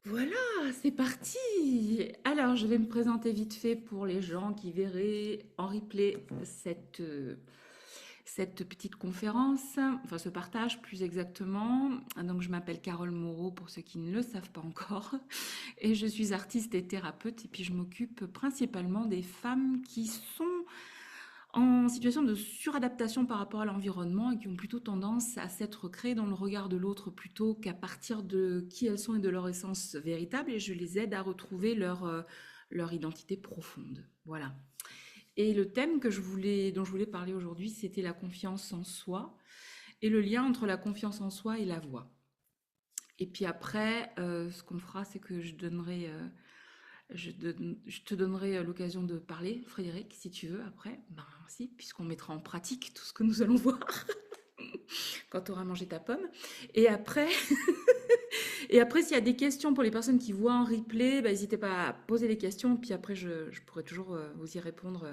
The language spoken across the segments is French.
Voilà, c'est parti. Alors, je vais me présenter vite fait pour les gens qui verraient en replay cette petite conférence, enfin ce partage plus exactement. Donc, je m'appelle Carole Moreau pour ceux qui ne le savent pas encore. Et je suis artiste et thérapeute. Et puis, je m'occupe principalement des femmes qui sont en situation de suradaptation par rapport à l'environnement et qui ont plutôt tendance à s'être créées dans le regard de l'autre plutôt qu'à partir de qui elles sont et de leur essence véritable. Et je les aide à retrouver leur identité profonde. Voilà. Et le thème dont je voulais parler aujourd'hui, c'était la confiance en soi et le lien entre la confiance en soi et la voix. Et puis après, ce qu'on fera, c'est que je te donnerai l'occasion de parler, Frédéric, si tu veux, après. Ben, si, puisqu'on mettra en pratique tout ce que nous allons voir quand tu auras mangé ta pomme. Et après, et après s'il y a des questions pour les personnes qui voient en replay, ben, n'hésitez pas à poser des questions, puis après, je pourrai toujours vous y répondre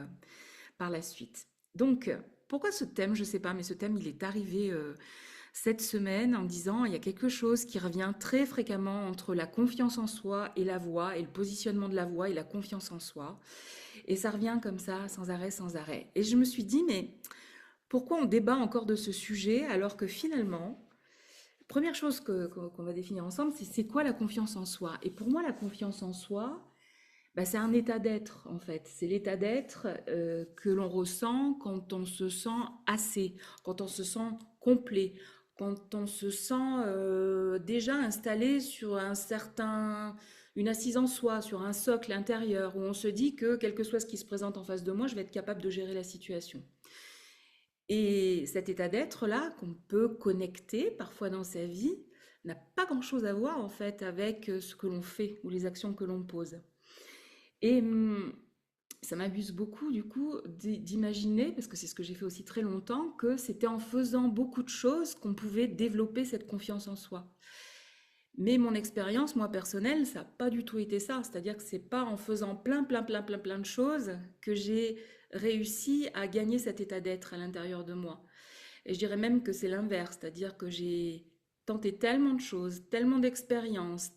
par la suite. Donc, pourquoi ce thème? Je ne sais pas, mais ce thème, il est arrivé cette semaine en me disant il y a quelque chose qui revient très fréquemment entre la confiance en soi et la voix, et le positionnement de la voix et la confiance en soi. Et ça revient comme ça, sans arrêt, sans arrêt. Et je me suis dit, mais pourquoi on débat encore de ce sujet alors que finalement, première chose qu'on va définir ensemble, c'est quoi la confiance en soi? Et pour moi, la confiance en soi, bah, c'est un état d'être en fait. C'est l'état d'être que l'on ressent quand on se sent assez, quand on se sent complet, quand on se sent déjà installé sur une assise en soi, sur un socle intérieur, où on se dit que quel que soit ce qui se présente en face de moi, je vais être capable de gérer la situation. Et cet état d'être-là, qu'on peut connecter parfois dans sa vie, n'a pas grand-chose à voir en fait avec ce que l'on fait ou les actions que l'on pose. Et ça m'amuse beaucoup du coup d'imaginer, parce que c'est ce que j'ai fait aussi très longtemps, que c'était en faisant beaucoup de choses qu'on pouvait développer cette confiance en soi. Mais mon expérience, moi personnelle, ça n'a pas du tout été ça. C'est-à-dire que c'est pas en faisant plein de choses que j'ai réussi à gagner cet état d'être à l'intérieur de moi. Et je dirais même que c'est l'inverse, c'est-à-dire que j'ai tenté tellement de choses, tellement d'expériences,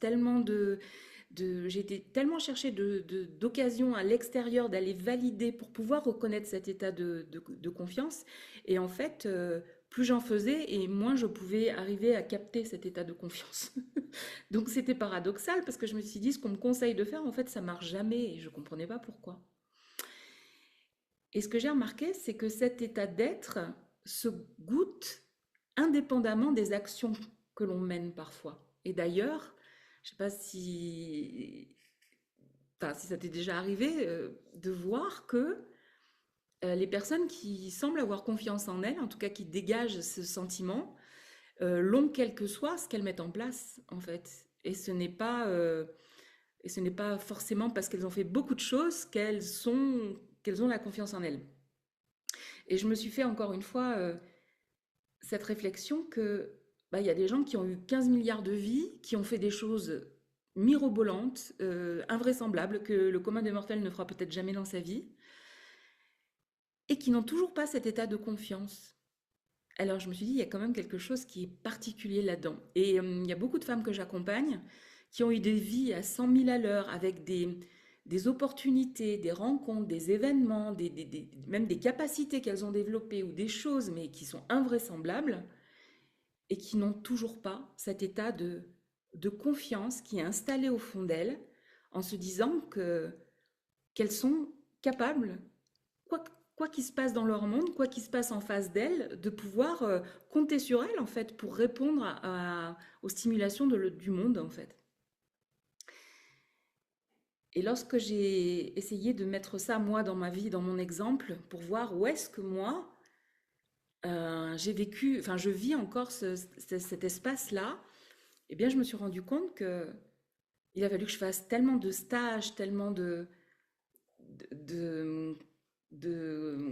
j'ai été tellement chercher d'occasions à l'extérieur d'aller valider pour pouvoir reconnaître cet état de confiance. Et en fait, plus j'en faisais et moins je pouvais arriver à capter cet état de confiance. Donc c'était paradoxal parce que je me suis dit, ce qu'on me conseille de faire, en fait, ça marche jamais et je ne comprenais pas pourquoi. Et ce que j'ai remarqué, c'est que cet état d'être se goûte indépendamment des actions que l'on mène parfois. Et d'ailleurs, je ne sais pas si ça t'est déjà arrivé de voir que les personnes qui semblent avoir confiance en elles, en tout cas qui dégagent ce sentiment, l'ont quel que soit ce qu'elles mettent en place, en fait. Et ce n'est pas forcément parce qu'elles ont fait beaucoup de choses qu'elles ont la confiance en elles. Et je me suis fait encore une fois cette réflexion que bah, y a des gens qui ont eu 15 milliards de vies, qui ont fait des choses mirobolantes, invraisemblables, que le commun des mortels ne fera peut-être jamais dans sa vie, et qui n'ont toujours pas cet état de confiance. Alors je me suis dit, il y a quand même quelque chose qui est particulier là-dedans. Et il y a beaucoup de femmes que j'accompagne qui ont eu des vies à 100 000 à l'heure, avec des opportunités, des rencontres, des événements, même des capacités qu'elles ont développées ou des choses, mais qui sont invraisemblables et qui n'ont toujours pas cet état de confiance qui est installé au fond d'elles en se disant qu'elles sont capables, quoi, quoi qu'il se passe dans leur monde, quoi qu'il se passe en face d'elles, de pouvoir compter sur elles en fait pour répondre aux stimulations du monde en fait. Et lorsque j'ai essayé de mettre ça moi dans ma vie, dans mon exemple, pour voir où est-ce que moi j'ai vécu, enfin je vis encore cet espace-là, eh bien je me suis rendu compte que il a fallu que je fasse tellement de stages, tellement de,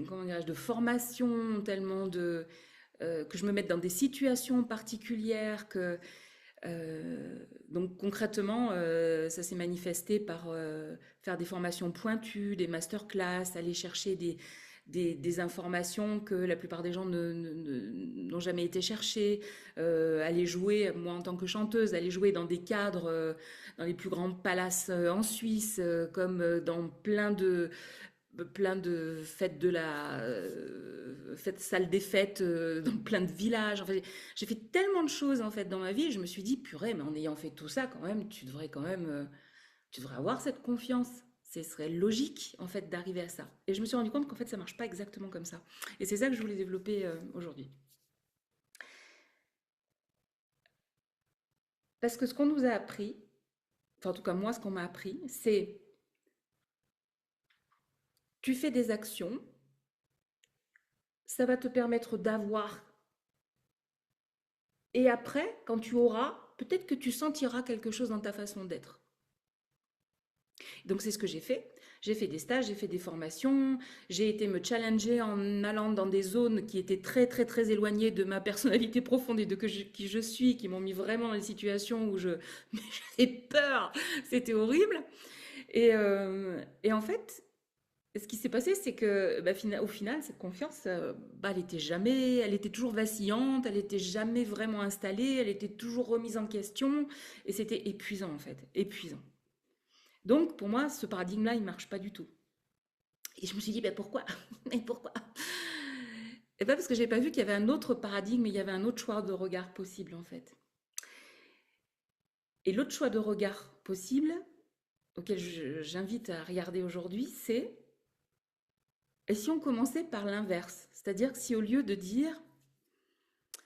comment dirais-je, de formation, que je me mette dans des situations particulières, donc concrètement, ça s'est manifesté par faire des formations pointues, des masterclass, aller chercher des informations que la plupart des gens n'ont jamais été chercher, aller jouer, moi en tant que chanteuse, aller jouer dans des cadres, dans les plus grands palaces en Suisse, comme dans plein de fêtes salles des fêtes dans plein de villages. En fait, j'ai fait tellement de choses en fait dans ma vie. Je me suis dit purée, mais en ayant fait tout ça, quand même, tu devrais avoir cette confiance. Ce serait logique en fait d'arriver à ça. Et je me suis rendu compte qu'en fait ça marche pas exactement comme ça. Et c'est ça que je voulais développer aujourd'hui. Parce que ce qu'on nous a appris, enfin en tout cas moi ce qu'on m'a appris, c'est tu fais des actions, ça va te permettre d'avoir. Et après, quand tu auras, peut-être que tu sentiras quelque chose dans ta façon d'être. Donc c'est ce que j'ai fait. J'ai fait des stages, j'ai fait des formations, j'ai été me challenger en allant dans des zones qui étaient très très très éloignées de ma personnalité profonde et de qui je suis, qui m'ont mis vraiment dans des situations où j'avais peur, c'était horrible. Et en fait, ce qui s'est passé, c'est que bah, au final, cette confiance, bah, elle était toujours vacillante, elle était jamais vraiment installée, elle était toujours remise en question, et c'était épuisant en fait, épuisant. Donc pour moi, ce paradigme-là, il marche pas du tout. Et je me suis dit, bah, pourquoi? Et pourquoi? Et pas parce que j'ai pas vu qu'il y avait un autre paradigme, il y avait un autre choix de regard possible en fait. Et l'autre choix de regard possible, auquel j'invite à regarder aujourd'hui, c'est et si on commençait par l'inverse? C'est-à-dire que si au lieu de dire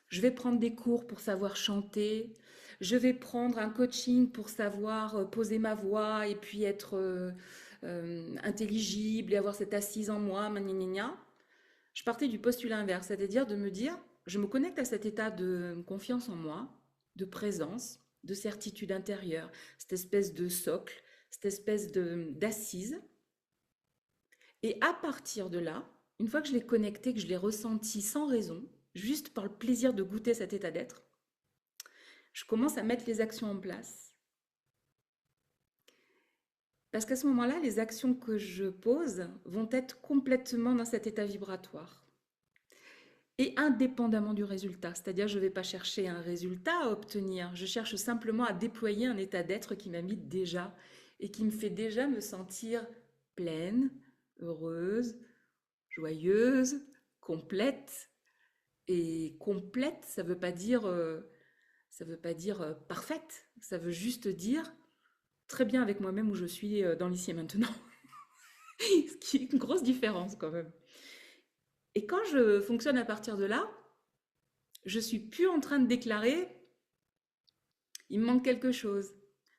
je vais prendre des cours pour savoir chanter, je vais prendre un coaching pour savoir poser ma voix et puis être intelligible et avoir cette assise en moi, gna, gna, gna, je partais du postulat inverse, c'est-à-dire de me dire je me connecte à cet état de confiance en moi, de présence, de certitude intérieure, cette espèce de socle, cette espèce d'assise. Et à partir de là, une fois que je l'ai connecté, que je l'ai ressenti sans raison, juste par le plaisir de goûter cet état d'être, je commence à mettre les actions en place. Parce qu'à ce moment-là, les actions que je pose vont être complètement dans cet état vibratoire. Et indépendamment du résultat, c'est-à-dire je ne vais pas chercher un résultat à obtenir, je cherche simplement à déployer un état d'être qui m'habite déjà et qui me fait déjà me sentir pleine, heureuse, joyeuse, complète. Et complète, ça veut pas dire parfaite, ça veut juste dire très bien avec moi-même où je suis dans l'ici et maintenant. Ce qui est une grosse différence quand même. Et quand je fonctionne à partir de là, je suis plus en train de déclarer il me manque quelque chose,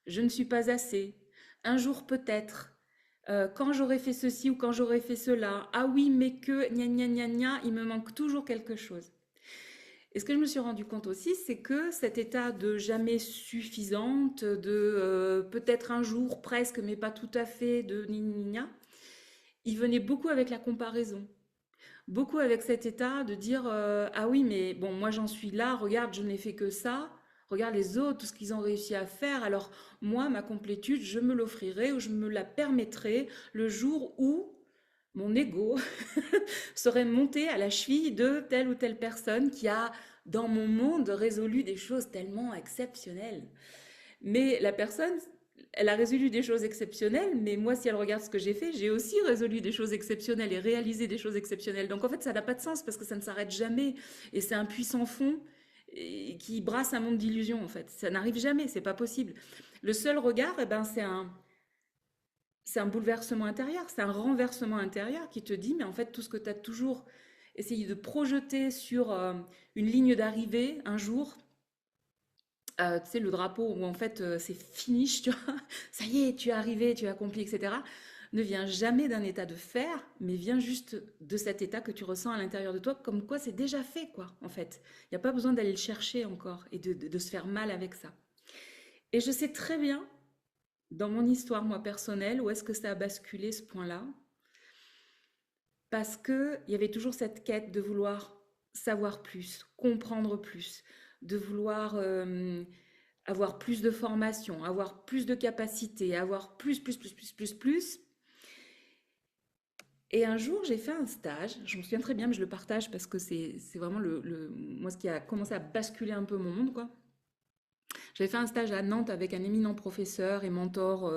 je ne suis pas assez, un jour peut-être, quand j'aurai fait ceci ou quand j'aurai fait cela, ah oui, mais que, gna gna gna gna, il me manque toujours quelque chose. Et ce que je me suis rendu compte aussi, c'est que cet état de jamais suffisante, de peut-être un jour presque, mais pas tout à fait, de gna gna gna, il venait beaucoup avec la comparaison. Beaucoup avec cet état de dire ah oui, mais bon, moi j'en suis là, regarde, je n'ai fait que ça. Regarde les autres, tout ce qu'ils ont réussi à faire. Alors moi, ma complétude, je me l'offrirai ou je me la permettrai le jour où mon ego serait monté à la cheville de telle ou telle personne qui a, dans mon monde, résolu des choses tellement exceptionnelles. Mais la personne, elle a résolu des choses exceptionnelles, mais moi, si elle regarde ce que j'ai fait, j'ai aussi résolu des choses exceptionnelles et réalisé des choses exceptionnelles. Donc en fait, ça n'a pas de sens parce que ça ne s'arrête jamais. Et c'est un puissant fond qui brasse un monde d'illusions, en fait. Ça n'arrive jamais, c'est pas possible. Le seul regard, eh ben, c'est un bouleversement intérieur, c'est un renversement intérieur qui te dit, mais en fait, tout ce que tu as toujours essayé de projeter sur une ligne d'arrivée un jour, tu sais, le drapeau où en fait c'est finish, tu vois, ça y est, tu es arrivé, tu as accompli, etc., ne vient jamais d'un état de faire, mais vient juste de cet état que tu ressens à l'intérieur de toi, comme quoi c'est déjà fait, quoi, en fait. Il n'y a pas besoin d'aller le chercher encore et de se faire mal avec ça. Et je sais très bien, dans mon histoire, moi, personnelle, où est-ce que ça a basculé ce point-là, parce qu'il y avait toujours cette quête de vouloir savoir plus, comprendre plus, de vouloir avoir plus de formation, avoir plus de capacité, avoir plus. Et un jour, j'ai fait un stage, je me souviens très bien, mais je le partage parce que c'est vraiment moi ce qui a commencé à basculer un peu mon monde, quoi. J'avais fait un stage à Nantes avec un éminent professeur et mentor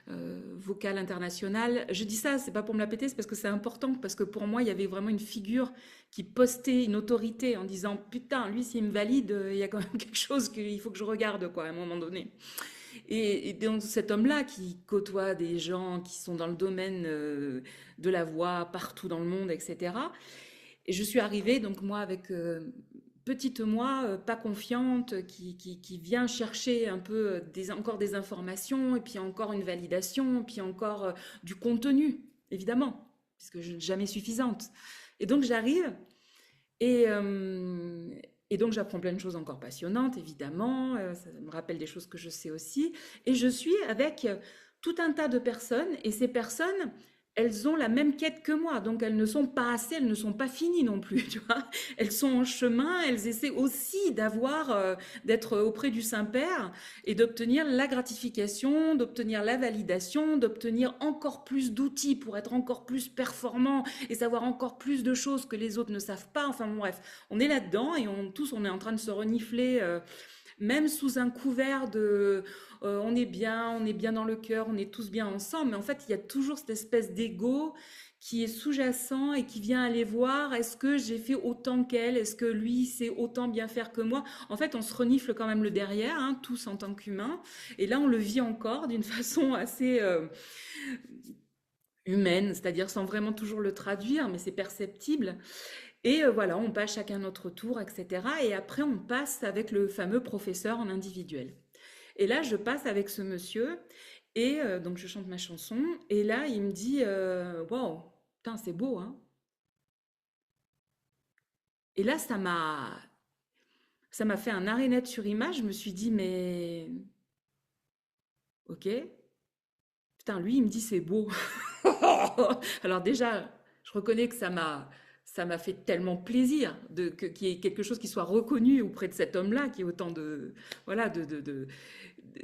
vocal international. Je dis ça, c'est pas pour me la péter, c'est parce que c'est important, parce que pour moi, il y avait vraiment une figure qui postait une autorité en disant putain, lui, s'il me valide, il y a quand même quelque chose qu'il faut que je regarde, quoi, à un moment donné. Et donc cet homme-là qui côtoie des gens qui sont dans le domaine de la voix partout dans le monde, etc. Et je suis arrivée, donc moi, avec petite moi, pas confiante, qui vient chercher un peu encore des informations, et puis encore une validation, et puis encore du contenu, évidemment, puisque je n'ai jamais suffisante. Et donc j'arrive, et, euh, et donc j'apprends plein de choses encore passionnantes, évidemment, ça me rappelle des choses que je sais aussi, et je suis avec tout un tas de personnes, et ces personnes, elles ont la même quête que moi, donc elles ne sont pas assez, elles ne sont pas finies non plus, tu vois. Elles sont en chemin, elles essaient aussi d'être auprès du Saint-Père et d'obtenir la gratification, d'obtenir la validation, d'obtenir encore plus d'outils pour être encore plus performant et savoir encore plus de choses que les autres ne savent pas. Enfin bon, bref, on est là-dedans et tous on est en train de se renifler, même sous un couvert de on est bien dans le cœur, on est tous bien ensemble. Mais en fait, il y a toujours cette espèce d'ego qui est sous-jacent et qui vient aller voir est-ce que j'ai fait autant qu'elle, est-ce que lui sait autant bien faire que moi. En fait, on se renifle quand même le derrière, hein, tous en tant qu'humains. Et là, on le vit encore d'une façon assez humaine, c'est-à-dire sans vraiment toujours le traduire, mais c'est perceptible. Et voilà, on passe chacun notre tour, etc. Et après, on passe avec le fameux professeur en individuel. Et là, je passe avec ce monsieur, et donc je chante ma chanson, et là, il me dit waouh, putain, c'est beau, hein. Et là, ça m'a fait un arrêt net sur image. Je me suis dit, mais ok, putain, lui, il me dit c'est beau. Alors déjà, je reconnais que ça m'a fait tellement plaisir qu'il y ait quelque chose qui soit reconnu auprès de cet homme-là, qui ait autant de, voilà,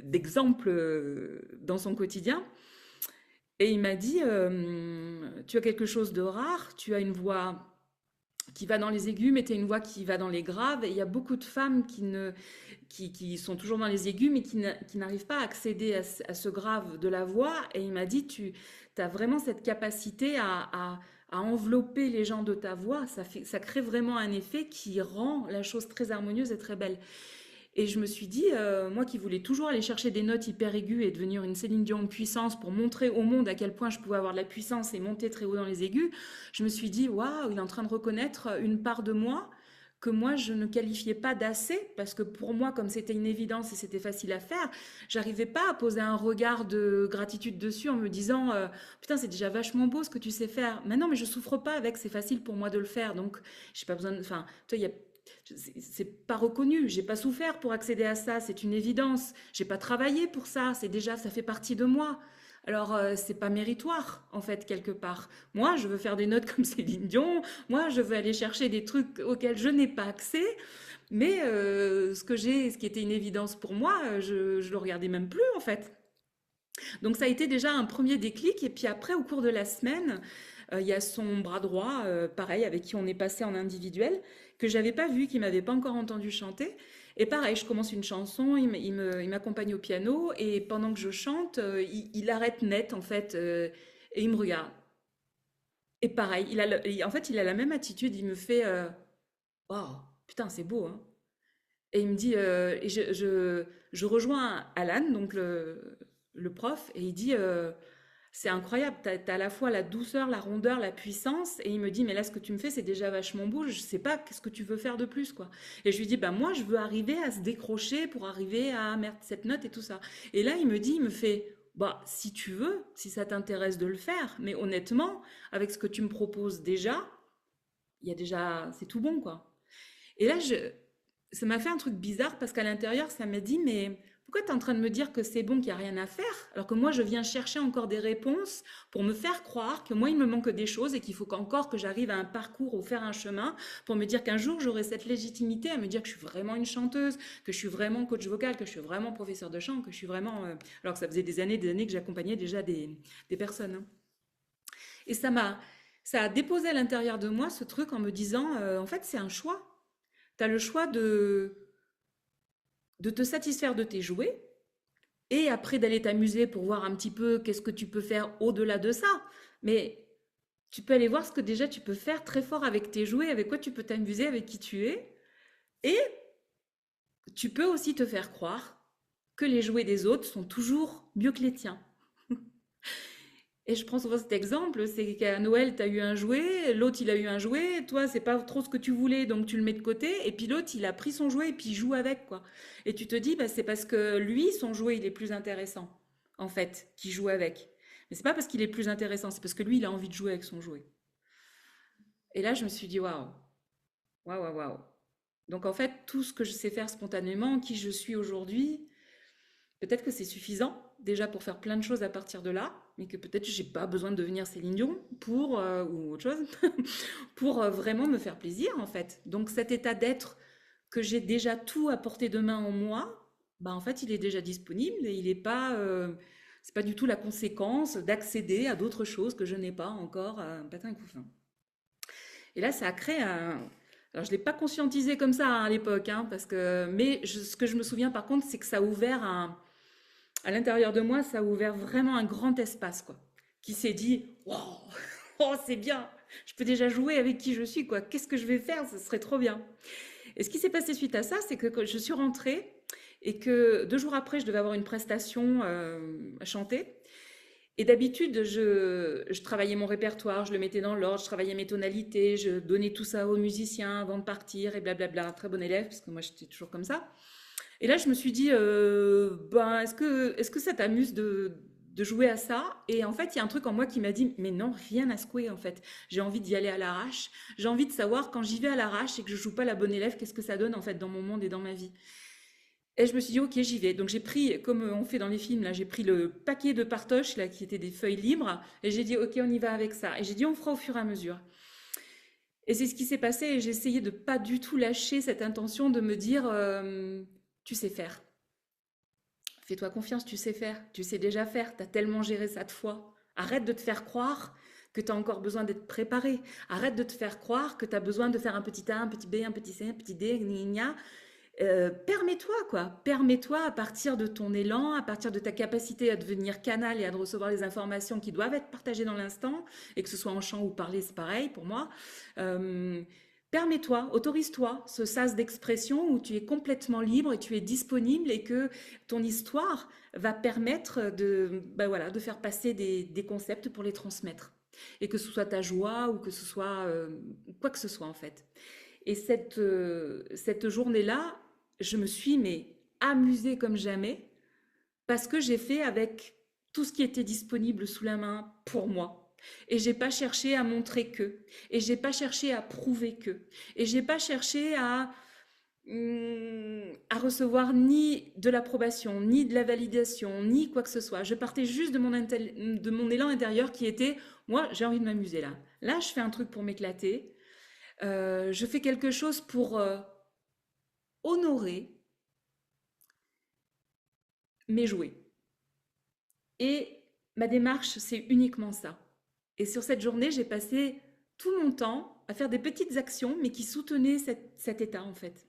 d'exemples dans son quotidien. Et il m'a dit, tu as quelque chose de rare, tu as une voix qui va dans les aigus, mais tu as une voix qui va dans les graves. Et il y a beaucoup de femmes qui sont toujours dans les aigus, mais qui n'arrivent pas à accéder à ce grave de la voix. Et il m'a dit, tu as vraiment cette capacité à envelopper les gens de ta voix. Ça crée vraiment un effet qui rend la chose très harmonieuse et très belle. Et je me suis dit, moi qui voulais toujours aller chercher des notes hyper aiguës et devenir une Céline Dion en puissance pour montrer au monde à quel point je pouvais avoir de la puissance et monter très haut dans les aigus, je me suis dit, waouh, il est en train de reconnaître une part de moi que moi je ne qualifiais pas d'assez, parce que pour moi, comme c'était une évidence et c'était facile à faire, j'arrivais pas à poser un regard de gratitude dessus en me disant, putain, c'est déjà vachement beau ce que tu sais faire. Mais non, mais je souffre pas avec, c'est facile pour moi de le faire, donc j'ai pas besoin de. Enfin, toi, il y a c'est pas reconnu, j'ai pas souffert pour accéder à ça, c'est une évidence. J'ai pas travaillé pour ça, c'est déjà, ça fait partie de moi. Alors, c'est pas méritoire, en fait, quelque part. Moi, je veux faire des notes comme Céline Dion, moi, je veux aller chercher des trucs auxquels je n'ai pas accès, mais ce qui était une évidence pour moi, je le regardais même plus, en fait. Donc ça a été déjà un premier déclic. Et puis après, au cours de la semaine, il y a son bras droit, pareil, avec qui on est passé en individuel, que j'avais pas vu, qui m'avait pas encore entendu chanter. Et pareil, je commence une chanson, il m'accompagne au piano, et pendant que je chante, il arrête net, en fait, et il me regarde. Et pareil, en fait, il a la même attitude, il me fait oh, putain, c'est beau, hein. Et il me dit, et je rejoins Alan, donc le prof, et il dit, c'est incroyable, t'as à la fois la douceur, la rondeur, la puissance, et il me dit, mais là, ce que tu me fais, c'est déjà vachement beau, je sais pas, qu'est-ce que tu veux faire de plus, quoi. Et je lui dis, bah moi, je veux arriver à se décrocher pour arriver à mettre cette note et tout ça. Et là, il me dit, il me fait, bah, si tu veux, si ça t'intéresse de le faire, mais honnêtement, avec ce que tu me proposes déjà, il y a déjà, c'est tout bon, quoi. Et là, ça m'a fait un truc bizarre parce qu'à l'intérieur, ça m'a dit, mais pourquoi tu es en train de me dire que c'est bon, qu'il n'y a rien à faire, alors que moi, je viens chercher encore des réponses pour me faire croire que moi, il me manque des choses et qu'il faut qu'encore que j'arrive à un parcours ou faire un chemin pour me dire qu'un jour, j'aurai cette légitimité à me dire que je suis vraiment une chanteuse, que je suis vraiment coach vocal, que je suis vraiment professeur de chant, que je suis vraiment. Alors que ça faisait des années que j'accompagnais déjà des personnes, hein. Et ça a déposé à l'intérieur de moi ce truc en me disant, en fait, c'est un choix. Tu as le choix de te satisfaire de tes jouets et après d'aller t'amuser pour voir un petit peu qu'est-ce que tu peux faire au-delà de ça. Mais tu peux aller voir ce que déjà tu peux faire très fort avec tes jouets, avec quoi tu peux t'amuser, avec qui tu es. Et tu peux aussi te faire croire que les jouets des autres sont toujours mieux que les tiens. Et je prends souvent cet exemple, c'est qu'à Noël, tu as eu un jouet, l'autre il a eu un jouet, toi c'est pas trop ce que tu voulais, donc tu le mets de côté, et puis l'autre il a pris son jouet et puis il joue avec, quoi. Et tu te dis, bah, c'est parce que lui, son jouet, il est plus intéressant, en fait, qu'il joue avec. Mais c'est pas parce qu'il est plus intéressant, c'est parce que lui, il a envie de jouer avec son jouet. Et là, je me suis dit, waouh, waouh, waouh, waouh. Donc en fait, tout ce que je sais faire spontanément, qui je suis aujourd'hui, peut-être que c'est suffisant déjà pour faire plein de choses à partir de là, mais que peut-être j'ai pas besoin de devenir Céline Dion pour ou autre chose pour vraiment me faire plaisir en fait. Donc cet état d'être que j'ai déjà tout à portée de main en moi, bah en fait il est déjà disponible et il est pas c'est pas du tout la conséquence d'accéder à d'autres choses que je n'ai pas encore un patin à couffin. Et là ça a créé un alors je l'ai pas conscientisé comme ça hein, à l'époque hein, parce que mais ce que je me souviens par contre c'est que ça a ouvert un à l'intérieur de moi, ça a ouvert vraiment un grand espace, quoi. Qui s'est dit, wow, oh, c'est bien, je peux déjà jouer avec qui je suis, quoi. Qu'est-ce que je vais faire? Ce serait trop bien. Et ce qui s'est passé suite à ça, c'est que je suis rentrée et que 2 jours après, je devais avoir une prestation à chanter. Et d'habitude, je travaillais mon répertoire, je le mettais dans l'ordre, je travaillais mes tonalités, je donnais tout ça aux musiciens avant de partir et blablabla. Très bon élève, parce que moi, j'étais toujours comme ça. Et là, je me suis dit, ben, est-ce que ça t'amuse de jouer à ça? Et en fait, il y a un truc en moi qui m'a dit, mais non, rien à secouer en fait. J'ai envie d'y aller à l'arrache. J'ai envie de savoir quand j'y vais à l'arrache et que je joue pas la bonne élève, qu'est-ce que ça donne en fait dans mon monde et dans ma vie. Et je me suis dit, ok, j'y vais. Donc j'ai pris, comme on fait dans les films, là, j'ai pris le paquet de partoches, là, qui étaient des feuilles libres, et j'ai dit, ok, on y va avec ça. Et j'ai dit, on fera au fur et à mesure. Et c'est ce qui s'est passé, et j'ai essayé de pas du tout lâcher cette intention de me dire, tu sais faire. Fais-toi confiance, tu sais faire, tu sais déjà faire, tu as tellement géré ça de fois. Arrête de te faire croire que tu as encore besoin d'être préparé. Arrête de te faire croire que tu as besoin de faire un petit A, un petit B, un petit C, un petit D, gna gna. Permets-toi, quoi. Permets-toi à partir de ton élan, à partir de ta capacité à devenir canal et à recevoir les informations qui doivent être partagées dans l'instant, et que ce soit en chant ou parler, c'est pareil pour moi. Euh, Permets-toi, autorise-toi ce sas d'expression où tu es complètement libre et tu es disponible et que ton histoire va permettre de, ben voilà, de faire passer des concepts pour les transmettre. Et que ce soit ta joie ou que ce soit quoi que ce soit en fait. Et cette journée-là, je me suis mais amusée comme jamais parce que j'ai fait avec tout ce qui était disponible sous la main pour moi. Et j'ai pas cherché à montrer que, et j'ai pas cherché à prouver que, et j'ai pas cherché à recevoir ni de l'approbation, ni de la validation, ni quoi que ce soit. Je partais juste de mon élan intérieur qui était, moi, j'ai envie de m'amuser là. Là, je fais un truc pour m'éclater. Je fais quelque chose pour honorer mes jouets. Et ma démarche, c'est uniquement ça. Et sur cette journée, j'ai passé tout mon temps à faire des petites actions, mais qui soutenaient cet état, en fait.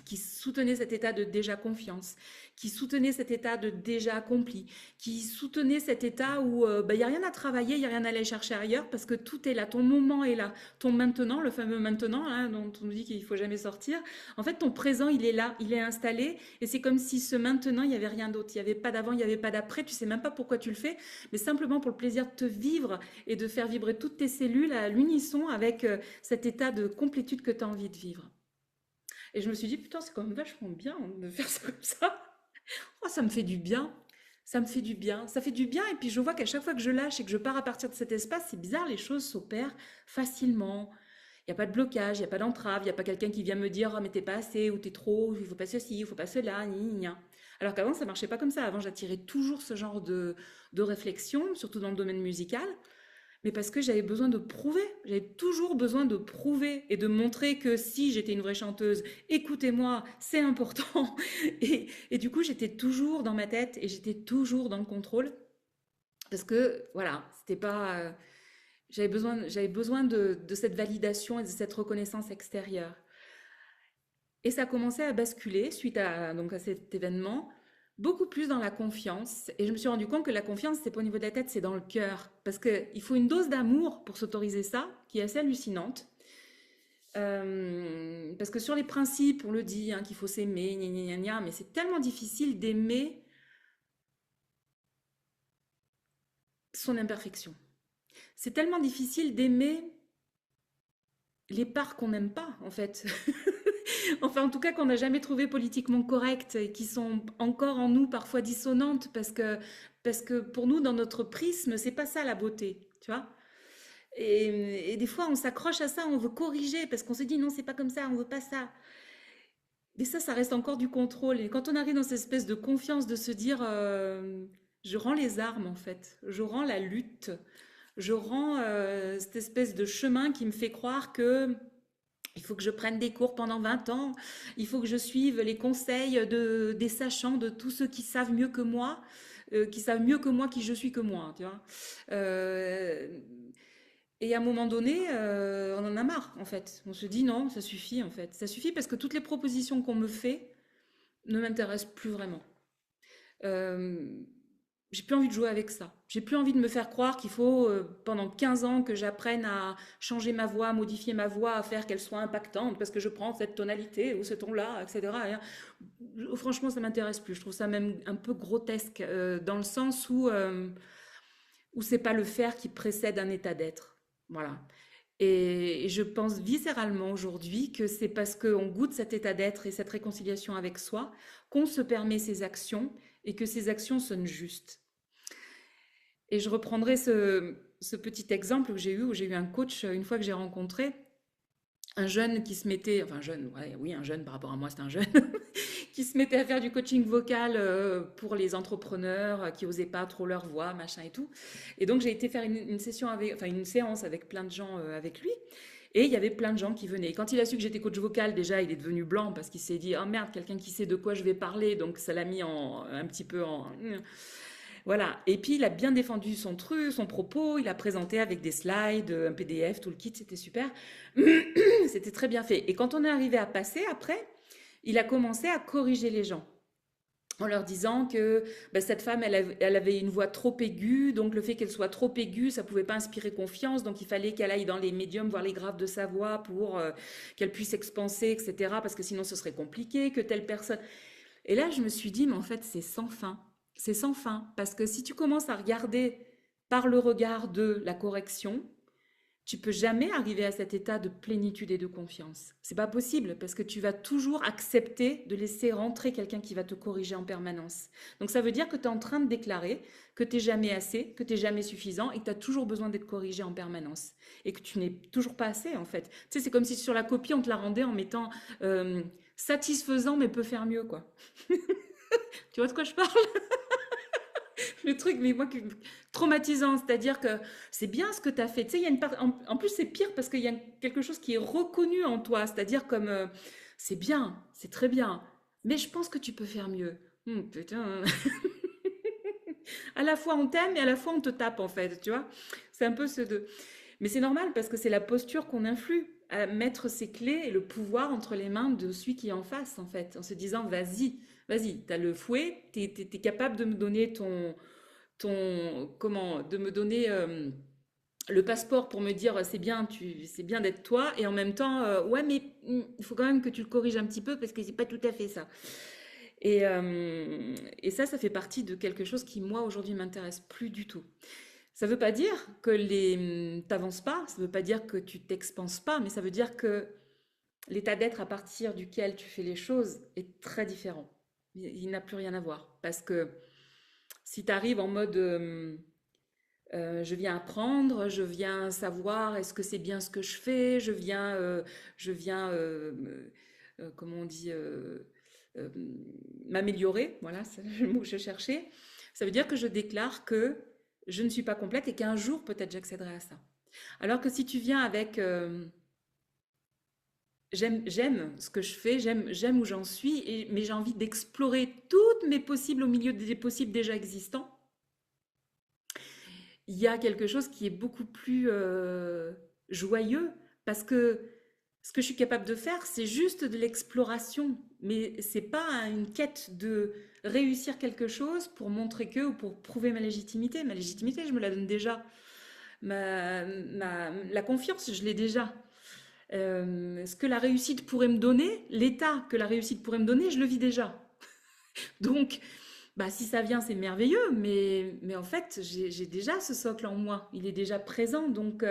Qui soutenait cet état de déjà confiance, qui soutenait cet état de déjà accompli, qui soutenait cet état où bah, y a rien à travailler, il y a rien à aller chercher ailleurs parce que tout est là, ton moment est là, ton maintenant, le fameux maintenant hein, dont on nous dit qu'il faut jamais sortir. En fait, ton présent, il est là, il est installé et c'est comme si ce maintenant, il y avait rien d'autre, il y avait pas d'avant, il y avait pas d'après, tu sais même pas pourquoi tu le fais, mais simplement pour le plaisir de te vivre et de faire vibrer toutes tes cellules à l'unisson avec cet état de complétude que tu as envie de vivre. Et je me suis dit, putain, c'est quand même vachement bien de faire ça comme ça. Oh, ça me fait du bien. Ça me fait du bien. Ça fait du bien. Et puis je vois qu'à chaque fois que je lâche et que je pars à partir de cet espace, c'est bizarre, les choses s'opèrent facilement. Il n'y a pas de blocage, il n'y a pas d'entrave, il n'y a pas quelqu'un qui vient me dire, oh, mais t'es pas assez, ou t'es trop, il faut pas ceci, il faut pas cela, ni, ni, ni. Alors qu'avant, ça marchait pas comme ça. Avant, j'attirais toujours ce genre de réflexion, surtout dans le domaine musical. Mais parce que j'avais besoin de prouver, j'avais toujours besoin de prouver et de montrer que si j'étais une vraie chanteuse, écoutez-moi, c'est important. Et du coup, j'étais toujours dans ma tête et j'étais toujours dans le contrôle. Parce que, voilà, c'était pas. j'avais besoin de cette validation et de cette reconnaissance extérieure. Et ça commençait à basculer suite donc à cet événement, beaucoup plus dans la confiance. Et je me suis rendu compte que la confiance, c'est pas au niveau de la tête, c'est dans le cœur. Parce qu'il faut une dose d'amour pour s'autoriser ça, qui est assez hallucinante. Parce que sur les principes, on le dit, hein, qu'il faut s'aimer, gna gna gna gna, mais c'est tellement difficile d'aimer son imperfection. C'est tellement difficile d'aimer les parts qu'on n'aime pas, en fait. Enfin, en tout cas, qu'on n'a jamais trouvé politiquement correctes et qui sont encore en nous parfois dissonantes parce que pour nous, dans notre prisme, c'est pas ça la beauté, tu vois. Et des fois, on s'accroche à ça, on veut corriger parce qu'on se dit non, c'est pas comme ça, on veut pas ça. Mais ça reste encore du contrôle. Et quand on arrive dans cette espèce de confiance de se dire, je rends les armes en fait, je rends la lutte, je rends cette espèce de chemin qui me fait croire que il faut que je prenne des cours pendant 20 ans, il faut que je suive les conseils des sachants, de tous ceux qui savent mieux que moi, qui savent mieux que moi qui je suis que moi, tu vois. Euh, et à un moment donné, on en a marre, en fait. On se dit non, ça suffit, en fait. Ça suffit parce que toutes les propositions qu'on me fait ne m'intéressent plus vraiment. Euh, j'ai plus envie de jouer avec ça. J'ai plus envie de me faire croire qu'il faut, pendant 15 ans, que j'apprenne à changer ma voix, à modifier ma voix, à faire qu'elle soit impactante, parce que je prends cette tonalité ou ce ton-là, etc. Franchement, ça m'intéresse plus. Je trouve ça même un peu grotesque, dans le sens où c'est pas le faire qui précède un état d'être. Voilà. Et je pense viscéralement aujourd'hui que c'est parce qu'on goûte cet état d'être et cette réconciliation avec soi qu'on se permet ces actions et que ces actions sonnent justes. Et je reprendrai ce petit exemple que j'ai eu, où j'ai eu un coach, une fois que j'ai rencontré, un jeune qui se mettait, enfin jeune, ouais, oui, un jeune par rapport à moi, c'est un jeune, qui se mettait à faire du coaching vocal pour les entrepreneurs qui osaient pas trop leur voix, machin et tout. Et donc j'ai été faire une session avec, enfin une séance avec plein de gens avec lui. Et il y avait plein de gens qui venaient. Et quand il a su que j'étais coach vocal, déjà, il est devenu blanc parce qu'il s'est dit, oh merde, quelqu'un qui sait de quoi je vais parler. Donc ça l'a mis un petit peu en... Voilà. Et puis il a bien défendu son truc, son propos. Il a présenté avec des slides, un PDF, tout le kit, c'était super. C'était très bien fait. Et quand on est arrivé à passer après, il a commencé à corriger les gens en leur disant que ben, cette femme, elle avait une voix trop aiguë, donc le fait qu'elle soit trop aiguë, ça pouvait pas inspirer confiance, donc il fallait qu'elle aille dans les médiums voir les graves de sa voix pour qu'elle puisse expanser, etc., parce que sinon ce serait compliqué, que telle personne... Et là, je me suis dit, mais en fait, c'est sans fin. C'est sans fin, parce que si tu commences à regarder par le regard de la correction, tu peux jamais arriver à cet état de plénitude et de confiance. C'est pas possible parce que tu vas toujours accepter de laisser rentrer quelqu'un qui va te corriger en permanence. Donc ça veut dire que tu es en train de déclarer que tu n'es jamais assez, que tu n'es jamais suffisant et que tu as toujours besoin d'être corrigé en permanence et que tu n'es toujours pas assez en fait. Tu sais, c'est comme si sur la copie on te la rendait en mettant satisfaisant mais peut faire mieux quoi. Tu vois de quoi je parle? Le truc, mais moi, traumatisant, c'est-à-dire que c'est bien ce que tu as fait. Tu sais, il y a une part, en plus, c'est pire parce qu'il y a quelque chose qui est reconnu en toi, c'est-à-dire comme c'est bien, c'est très bien, mais je pense que tu peux faire mieux. Putain, à la fois on t'aime et à la fois on te tape en fait, tu vois. C'est un peu ce deux. Mais c'est normal parce que c'est la posture qu'on influe à mettre ses clés et le pouvoir entre les mains de celui qui est en face en fait, en se disant vas-y, vas-y, t'as le fouet, t'es capable de me donner comment, de me donner le passeport pour me dire c'est bien d'être toi, et en même temps, ouais, mais il faut quand même que tu le corriges un petit peu parce que c'est pas tout à fait ça. Et ça fait partie de quelque chose qui, moi, aujourd'hui, m'intéresse plus du tout. Ça veut pas dire que t'avances pas, ça veut pas dire que tu t'expanses pas, mais ça veut dire que l'état d'être à partir duquel tu fais les choses est très différent. Il n'a plus rien à voir. Parce que si tu arrives en mode je viens apprendre, je viens savoir est-ce que c'est bien ce que je fais, je viens comment on dit, euh, m'améliorer, voilà, c'est le mot que je cherchais. Ça veut dire que je déclare que je ne suis pas complète et qu'un jour peut-être j'accéderai à ça. Alors que si tu viens avec j'aime ce que je fais, j'aime où j'en suis, mais j'ai envie d'explorer toutes mes possibles au milieu des possibles déjà existants. il y a quelque chose qui est beaucoup plus joyeux parce que ce que je suis capable de faire, c'est juste de l'exploration, mais c'est pas une quête de réussir quelque chose pour montrer que ou pour prouver ma légitimité. Ma légitimité, je me la donne déjà. La confiance, je l'ai déjà. Ce que la réussite pourrait me donner, l'état que la réussite pourrait me donner, je le vis déjà. Donc, bah, si ça vient, c'est merveilleux, mais en fait, j'ai déjà ce socle en moi. Il est déjà présent. Donc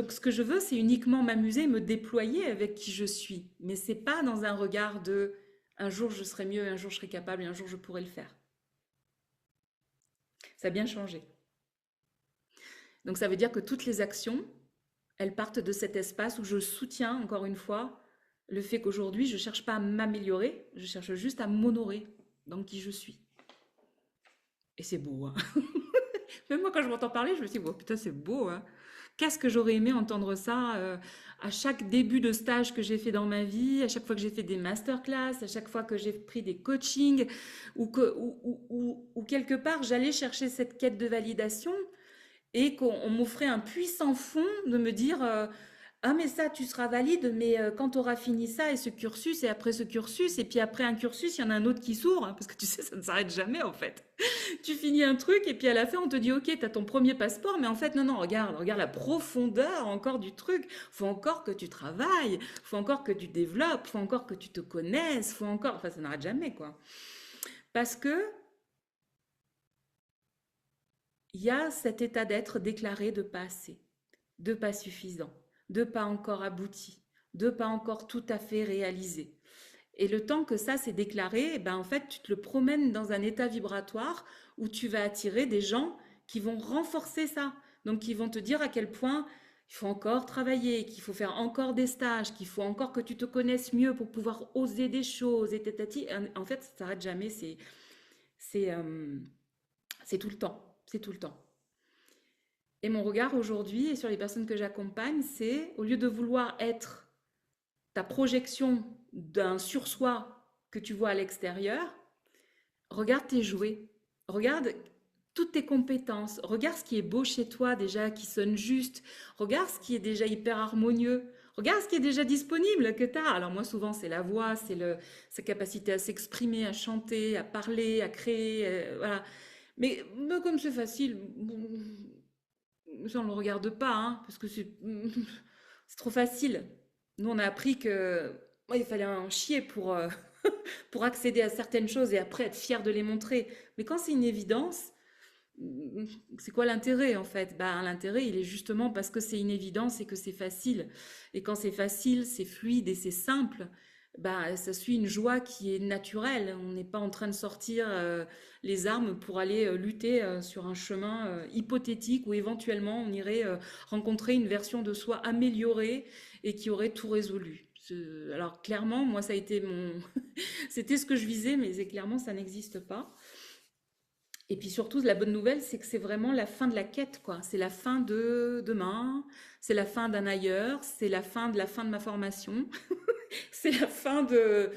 ce que je veux, c'est uniquement m'amuser, me déployer avec qui je suis. Mais c'est pas dans un regard de un jour je serai mieux, un jour je serai capable et un jour je pourrai le faire. Ça a bien changé. Donc ça veut dire que toutes les actions, elles partent de cet espace où je soutiens, encore une fois, le fait qu'aujourd'hui, je ne cherche pas à m'améliorer, je cherche juste à m'honorer dans qui je suis. Et c'est beau, hein. Même moi, quand je m'entends parler, je me dis, oh, putain, c'est beau, hein. Qu'est-ce que j'aurais aimé entendre ça à chaque début de stage que j'ai fait dans ma vie, à chaque fois que j'ai fait des masterclass, à chaque fois que j'ai pris des coachings, ou quelque part j'allais chercher cette quête de validation et qu'on m'offrait un puissant fond de me dire ah mais ça tu seras valide mais quand tu auras fini ça et ce cursus et après ce cursus et puis après un cursus il y en a un autre qui s'ouvre hein, parce que tu sais ça ne s'arrête jamais en fait. Tu finis un truc et puis à la fin on te dit ok tu as ton premier passeport mais en fait non regarde la profondeur encore du truc, faut encore que tu travailles, faut encore que tu développes, faut encore que tu te connaisses, faut encore enfin ça n'arrête jamais quoi. Parce que il y a cet état d'être déclaré de pas assez, de pas suffisant, de pas encore abouti, de pas encore tout à fait réalisé. Et le temps que ça s'est déclaré, eh ben en fait, tu te le promènes dans un état vibratoire où tu vas attirer des gens qui vont renforcer ça. Donc, qui vont te dire à quel point il faut encore travailler, qu'il faut faire encore des stages, qu'il faut encore que tu te connaisses mieux pour pouvoir oser des choses. Et tatati. En fait, ça ne s'arrête jamais. C'est, euh, c'est tout le temps. C'est tout le temps. Et mon regard aujourd'hui et sur les personnes que j'accompagne, c'est au lieu de vouloir être ta projection d'un sur-soi que tu vois à l'extérieur, regarde tes jouets, regarde toutes tes compétences, regarde ce qui est beau chez toi déjà, qui sonne juste, regarde ce qui est déjà hyper harmonieux, regarde ce qui est déjà disponible que tu as. Alors moi souvent c'est la voix, c'est sa capacité à s'exprimer, à chanter, à parler, à créer, voilà. Mais comme c'est facile, ça on ne le regarde pas, hein, parce que c'est trop facile. Nous, on a appris que ouais, il fallait en chier pour, pour accéder à certaines choses et après être fier de les montrer. Mais quand c'est une évidence, c'est quoi l'intérêt en fait? Bah, l'intérêt, il est justement parce que c'est une évidence et que c'est facile. Et quand c'est facile, c'est fluide et c'est simple, bah, ça suit une joie qui est naturelle. On n'est pas en train de sortir les armes pour aller lutter sur un chemin hypothétique où éventuellement on irait rencontrer une version de soi améliorée et qui aurait tout résolu. Alors clairement, moi ça a été mon, c'était ce que je visais, mais clairement ça n'existe pas. Et puis surtout, la bonne nouvelle, c'est que c'est vraiment la fin de la quête, quoi. C'est la fin de demain, c'est la fin d'un ailleurs, c'est la fin de ma formation, c'est la fin de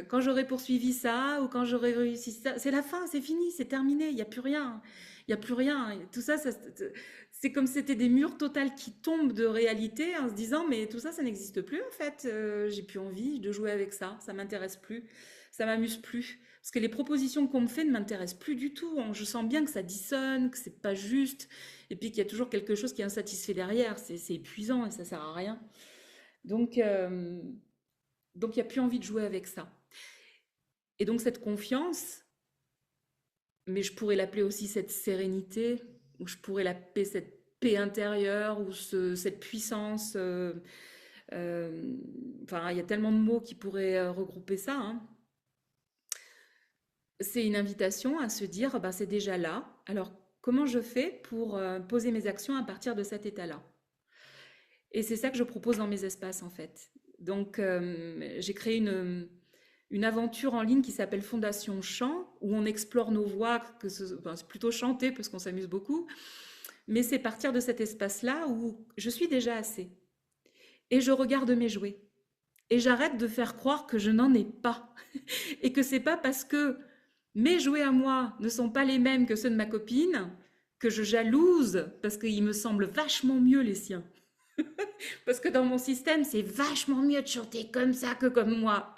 quand j'aurai poursuivi ça ou quand j'aurai réussi ça. C'est la fin, c'est fini, c'est terminé, il n'y a plus rien. Il n'y a plus rien. Tout ça, c'est comme si c'était des murs totales qui tombent de réalité en se disant, mais tout ça, ça n'existe plus en fait. J'ai plus envie de jouer avec ça m'intéresse plus, ça m'amuse plus. Parce que les propositions qu'on me fait ne m'intéressent plus du tout. Je sens bien que ça dissonne, que c'est pas juste, et puis qu'il y a toujours quelque chose qui est insatisfait derrière. C'est épuisant et ça sert à rien. Donc, euh, donc il n'y a plus envie de jouer avec ça. Et donc cette confiance, mais je pourrais l'appeler aussi cette sérénité, ou je pourrais l'appeler cette paix intérieure, ou cette puissance. Enfin, il y a tellement de mots qui pourraient regrouper ça, hein. C'est une invitation à se dire, bah, c'est déjà là. Alors, comment je fais pour poser mes actions à partir de cet état-là? Et c'est ça que je propose dans mes espaces, en fait. Donc, j'ai créé une aventure en ligne qui s'appelle Fondation Chant, où on explore nos voix, enfin, c'est plutôt chanter parce qu'on s'amuse beaucoup, mais c'est partir de cet espace-là où je suis déjà assez. Et je regarde mes jouets. Et j'arrête de faire croire que je n'en ai pas. Et que c'est pas parce que mes jouets à moi ne sont pas les mêmes que ceux de ma copine que je jalouse parce qu'ils me semblent vachement mieux les siens. Parce que dans mon système, c'est vachement mieux de chanter comme ça que comme moi.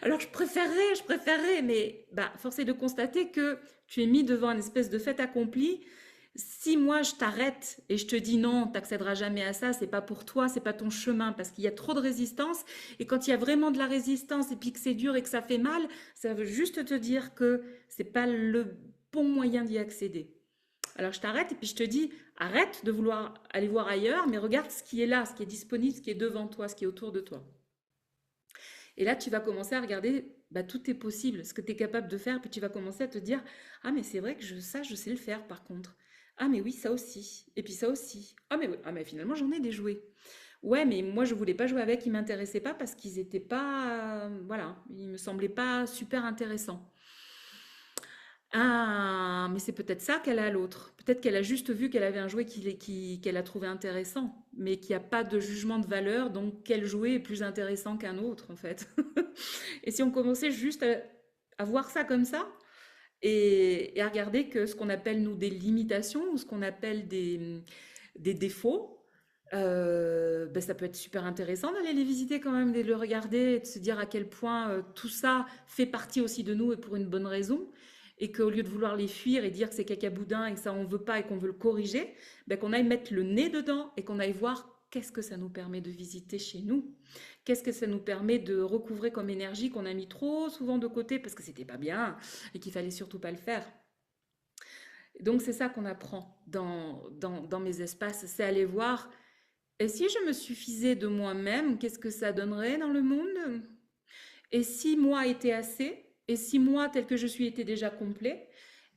Alors je préférerais, mais bah, force est de constater que tu es mis devant une espèce de fait accompli. Si moi je t'arrête et je te dis non, t'accéderas jamais à ça, c'est pas pour toi, c'est pas ton chemin, parce qu'il y a trop de résistance. Et quand il y a vraiment de la résistance et puis que c'est dur et que ça fait mal, ça veut juste te dire que c'est pas le bon moyen d'y accéder. Alors je t'arrête et puis je te dis, arrête de vouloir aller voir ailleurs, mais regarde ce qui est là, ce qui est disponible, ce qui est devant toi, ce qui est autour de toi. Et là, tu vas commencer à regarder, bah, tout est possible, ce que tu es capable de faire, puis tu vas commencer à te dire, ah mais c'est vrai que ça, je sais le faire par contre. Ah mais oui, ça aussi. Et puis ça aussi. Ah mais oui, ah mais finalement j'en ai des jouets. Ouais, mais moi je voulais pas jouer avec, ils m'intéressaient pas parce qu'ils étaient pas, voilà, ils me semblaient pas super intéressants. Ah, mais c'est peut-être ça qu'elle a à l'autre. Peut-être qu'elle a juste vu qu'elle avait un jouet qu'elle a trouvé intéressant, mais qu'il n'y a pas de jugement de valeur, donc quel jouet est plus intéressant qu'un autre, en fait. Et si on commençait juste à voir ça comme ça, et à regarder que ce qu'on appelle, nous, des limitations, ou ce qu'on appelle des défauts, ben, ça peut être super intéressant d'aller les visiter quand même, de le regarder et de se dire à quel point tout ça fait partie aussi de nous et pour une bonne raison. Et qu'au lieu de vouloir les fuir et dire que c'est cacaboudin et que ça on veut pas et qu'on veut le corriger, ben, qu'on aille mettre le nez dedans et qu'on aille voir qu'est-ce que ça nous permet de visiter chez nous. Qu'est-ce que ça nous permet de recouvrer comme énergie qu'on a mis trop souvent de côté parce que c'était pas bien et qu'il fallait surtout pas le faire. Donc c'est ça qu'on apprend dans mes espaces, c'est aller voir, et si je me suffisais de moi-même, qu'est-ce que ça donnerait dans le monde? Et si moi était assez? Et si moi, tel que je suis, était déjà complet?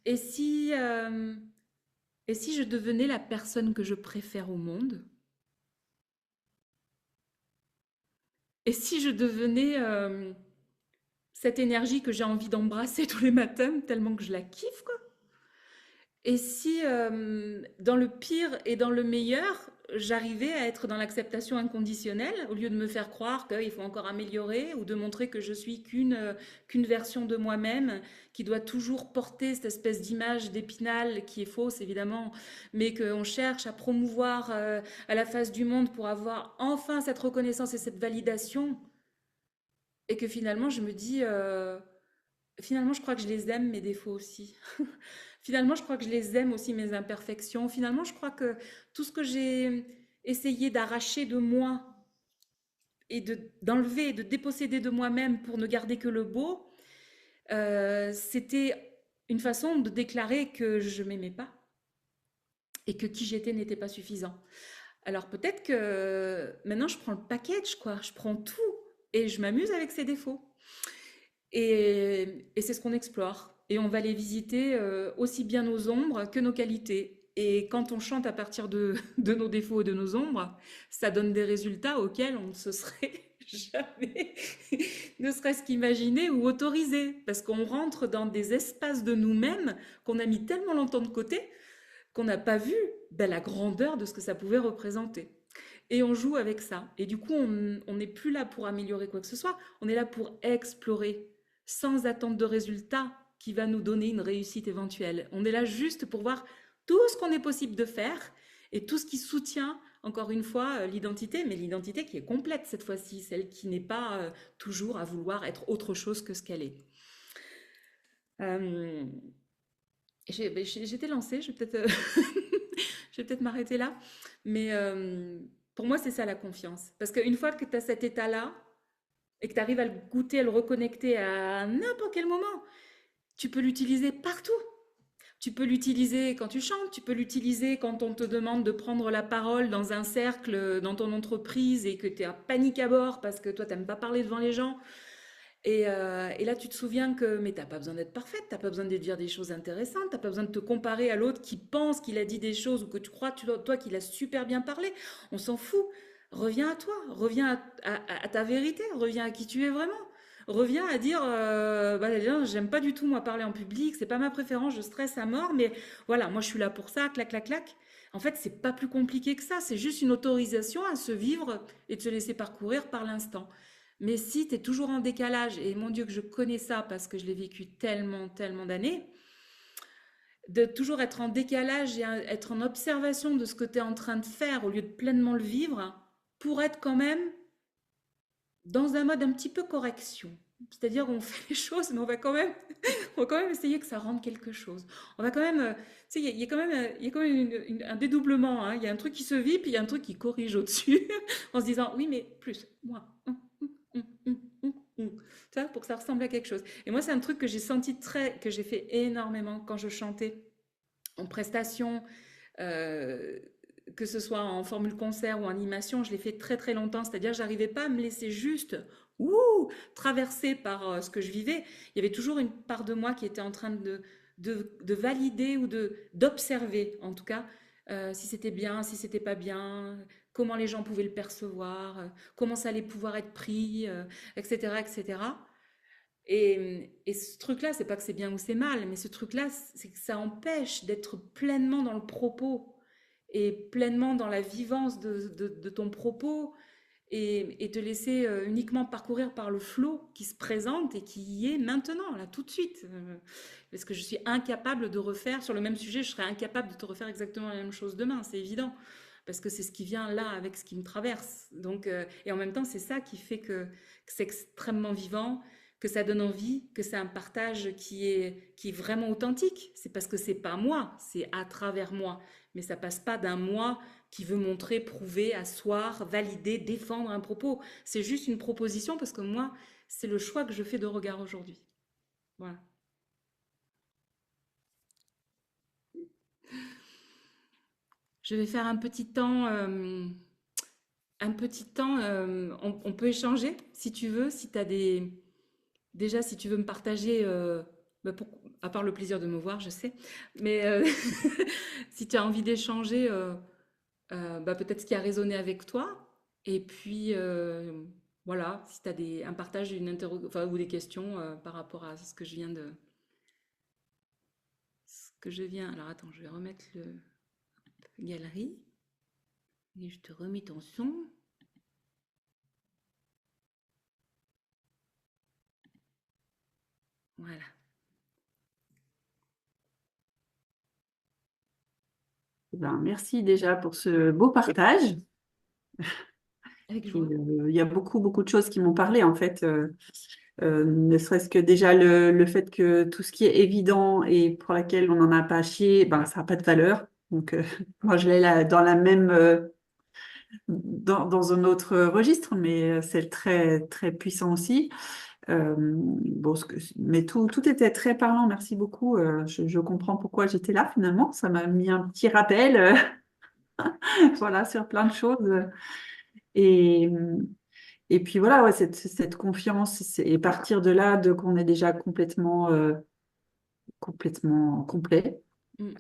Et si, euh, et si je devenais la personne que je préfère au monde? Et si je devenais cette énergie que j'ai envie d'embrasser tous les matins, tellement que je la kiffe, quoi? Et si, dans le pire et dans le meilleur, j'arrivais à être dans l'acceptation inconditionnelle, au lieu de me faire croire qu'il faut encore améliorer ou de montrer que je suis qu'une version de moi-même qui doit toujours porter cette espèce d'image d'épinal qui est fausse évidemment, mais qu'on cherche à promouvoir à la face du monde pour avoir enfin cette reconnaissance et cette validation, et que finalement je me dis, finalement je crois que je les aime mes défauts aussi. Finalement, je crois que je les aime aussi, mes imperfections. Finalement, je crois que tout ce que j'ai essayé d'arracher de moi et d'enlever, de déposséder de moi-même pour ne garder que le beau, c'était une façon de déclarer que je m'aimais pas et que qui j'étais n'était pas suffisant. Alors peut-être que maintenant, je prends le package, quoi. Je prends tout et je m'amuse avec ses défauts. Et c'est ce qu'on explore. Et on va les visiter aussi bien nos ombres que nos qualités. Et quand on chante à partir de nos défauts et de nos ombres, ça donne des résultats auxquels on ne se serait jamais, ne serait-ce qu'imaginé ou autorisé. Parce qu'on rentre dans des espaces de nous-mêmes qu'on a mis tellement longtemps de côté qu'on n'a pas vu ben, la grandeur de ce que ça pouvait représenter. Et on joue avec ça. Et du coup, on n'est plus là pour améliorer quoi que ce soit, on est là pour explorer, sans attente de résultat qui va nous donner une réussite éventuelle. On est là juste pour voir tout ce qu'on est possible de faire et tout ce qui soutient, encore une fois, l'identité, mais l'identité qui est complète cette fois-ci, celle qui n'est pas toujours à vouloir être autre chose que ce qu'elle est. Euh, J'étais lancée, je vais peut-être je vais peut-être m'arrêter là, mais pour moi c'est ça la confiance. Parce qu'une fois que tu as cet état-là et que tu arrives à le goûter, à le reconnecter à n'importe quel moment, tu peux l'utiliser partout. Tu peux l'utiliser quand tu chantes, tu peux l'utiliser quand on te demande de prendre la parole dans un cercle, dans ton entreprise et que tu es à panique à bord parce que toi, tu n'aimes pas parler devant les gens. Et là, tu te souviens que, mais t'as pas besoin d'être parfaite, t'as pas besoin de dire des choses intéressantes, t'as pas besoin de te comparer à l'autre qui pense qu'il a dit des choses ou que tu crois, toi, qu'il a super bien parlé. On s'en fout. Reviens à toi, reviens à ta vérité, reviens à qui tu es vraiment. Reviens à dire, bah, j'aime pas du tout moi parler en public, c'est pas ma préférence, je stresse à mort, mais voilà, moi je suis là pour ça, clac, clac, clac. En fait, c'est pas plus compliqué que ça, c'est juste une autorisation à se vivre et de se laisser parcourir par l'instant. Mais si tu es toujours en décalage, et mon Dieu que je connais ça parce que je l'ai vécu tellement, tellement d'années, de toujours être en décalage et être en observation de ce que tu es en train de faire au lieu de pleinement le vivre, pour être quand même dans un mode un petit peu correction. C'est-à-dire on fait les choses, mais on va quand même essayer que ça rende quelque chose. On va quand même, tu sais, il y a quand même, il y a quand même un dédoublement, hein. Il y a un truc qui se vit, puis il y a un truc qui corrige au-dessus, en se disant, oui, mais plus, moi. Tu vois, pour que ça ressemble à quelque chose. Et moi, c'est un truc que j'ai senti que j'ai fait énormément quand je chantais en prestation, euh, que ce soit en formule concert ou en animation, je l'ai fait très très longtemps. C'est-à-dire, j'arrivais pas à me laisser juste traverser par ce que je vivais. Il y avait toujours une part de moi qui était en train de valider ou d'observer, en tout cas, si c'était bien, si c'était pas bien, comment les gens pouvaient le percevoir, comment ça allait pouvoir être pris, etc., etc. Et ce truc-là, c'est pas que c'est bien ou c'est mal, mais ce truc-là, c'est que ça empêche d'être pleinement dans le propos et pleinement dans la vivance de ton propos et te laisser uniquement parcourir par le flot qui se présente et qui y est maintenant, là, tout de suite. Parce que je suis incapable de refaire, sur le même sujet, je serais incapable de te refaire exactement la même chose demain, c'est évident. Parce que c'est ce qui vient là avec ce qui me traverse. Donc, et en même temps, c'est ça qui fait que c'est extrêmement vivant, que ça donne envie, que c'est un partage qui est vraiment authentique. C'est parce que c'est pas moi, c'est à travers moi. Mais ça passe pas d'un moi qui veut montrer, prouver, asseoir, valider, défendre un propos. C'est juste une proposition parce que moi, c'est le choix que je fais de regard aujourd'hui. Voilà. Je vais faire on peut échanger si tu veux, si tu as déjà, si tu veux me partager, bah, à part le plaisir de me voir, je sais, mais si tu as envie d'échanger, bah, peut-être ce qui a résonné avec toi, et puis voilà, si tu as un partage, enfin, ou des questions par rapport à ce que je viens. Alors attends, je vais remettre le galerie, et je te remets ton son. Voilà. Ben, merci déjà pour ce beau partage. Avec Et, joie. il y a beaucoup, beaucoup de choses qui m'ont parlé, en fait. Ne serait-ce que déjà le fait que tout ce qui est évident et pour laquelle on n'en a pas chié, ben, ça n'a pas de valeur. Donc, moi, je l'ai là dans la même, dans un autre registre, mais c'est très, très puissant aussi. Bon, mais tout était très parlant. Merci beaucoup. Je comprends pourquoi j'étais là finalement. Ça m'a mis un petit rappel, voilà, sur plein de choses. Et, et puis voilà, ouais, cette confiance et partir de là, de qu'on est déjà complètement complet. Mm.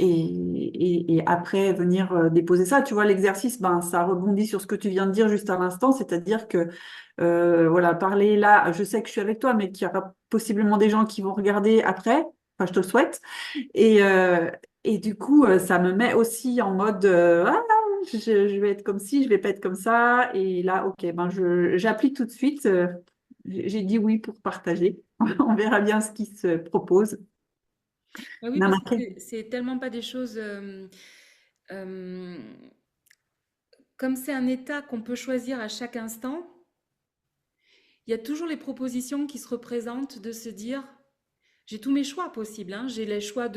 Et après, venir déposer ça. Tu vois, l'exercice, ben, ça rebondit sur ce que tu viens de dire juste à l'instant, c'est-à-dire que, voilà, parler là, je sais que je suis avec toi, mais qu'il y aura possiblement des gens qui vont regarder après. Enfin, je te le souhaite. Et, euh, et du coup, ça me met aussi en mode, ah, je vais être comme ci, je vais pas être comme ça. Et là, ok, ben, j'applique tout de suite. J'ai dit oui pour partager. On verra bien ce qui se propose. Ah oui, parce que Namaste. c'est tellement pas des choses. Euh, Comme c'est un état qu'on peut choisir à chaque instant, il y a toujours les propositions qui se représentent de se dire, j'ai tous mes choix possibles, hein. J'ai le choix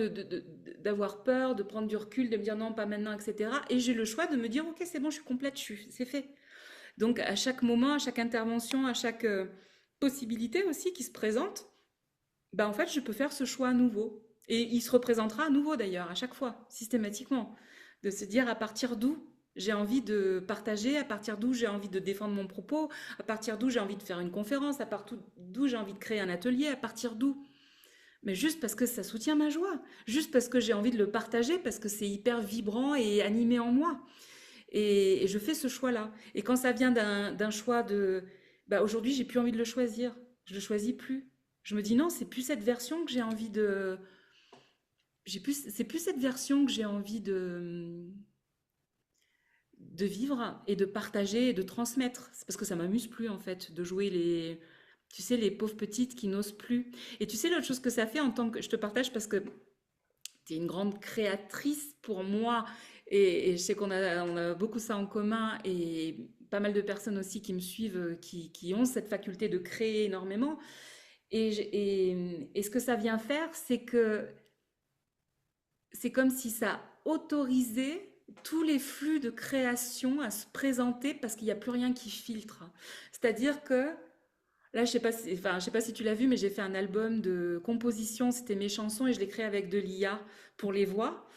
d'avoir peur, de prendre du recul, de me dire non, pas maintenant, etc. Et j'ai le choix de me dire, ok, c'est bon, je suis complète, c'est fait. Donc à chaque moment, à chaque intervention, à chaque possibilité aussi qui se présente, ben, en fait, je peux faire ce choix à nouveau. Et il se représentera à nouveau d'ailleurs, à chaque fois, systématiquement. De se dire à partir d'où j'ai envie de partager, à partir d'où j'ai envie de défendre mon propos, à partir d'où j'ai envie de faire une conférence, à partir d'où j'ai envie de créer un atelier, à partir d'où. Mais juste parce que ça soutient ma joie, juste parce que j'ai envie de le partager, parce que c'est hyper vibrant et animé en moi. Et je fais ce choix-là. Et quand ça vient d'un choix de, bah aujourd'hui j'ai plus envie de le choisir, je le choisis plus. Je me dis non, c'est plus cette version que j'ai envie c'est plus cette version que j'ai envie de vivre et de partager et de transmettre. C'est parce que ça m'amuse plus en fait de jouer tu sais, les pauvres petites qui n'osent plus. Et tu sais l'autre chose que ça fait en tant que, je te partage parce que tu es une grande créatrice pour moi. Et je sais on a beaucoup ça en commun. Et pas mal de personnes aussi qui me suivent, qui ont cette faculté de créer énormément. Et ce que ça vient faire, c'est que c'est comme si ça autorisait tous les flux de création à se présenter parce qu'il n'y a plus rien qui filtre. C'est-à-dire que là, je sais pas si tu l'as vu, mais j'ai fait un album de composition, c'était mes chansons et je l'ai créé avec de l'IA pour les voix.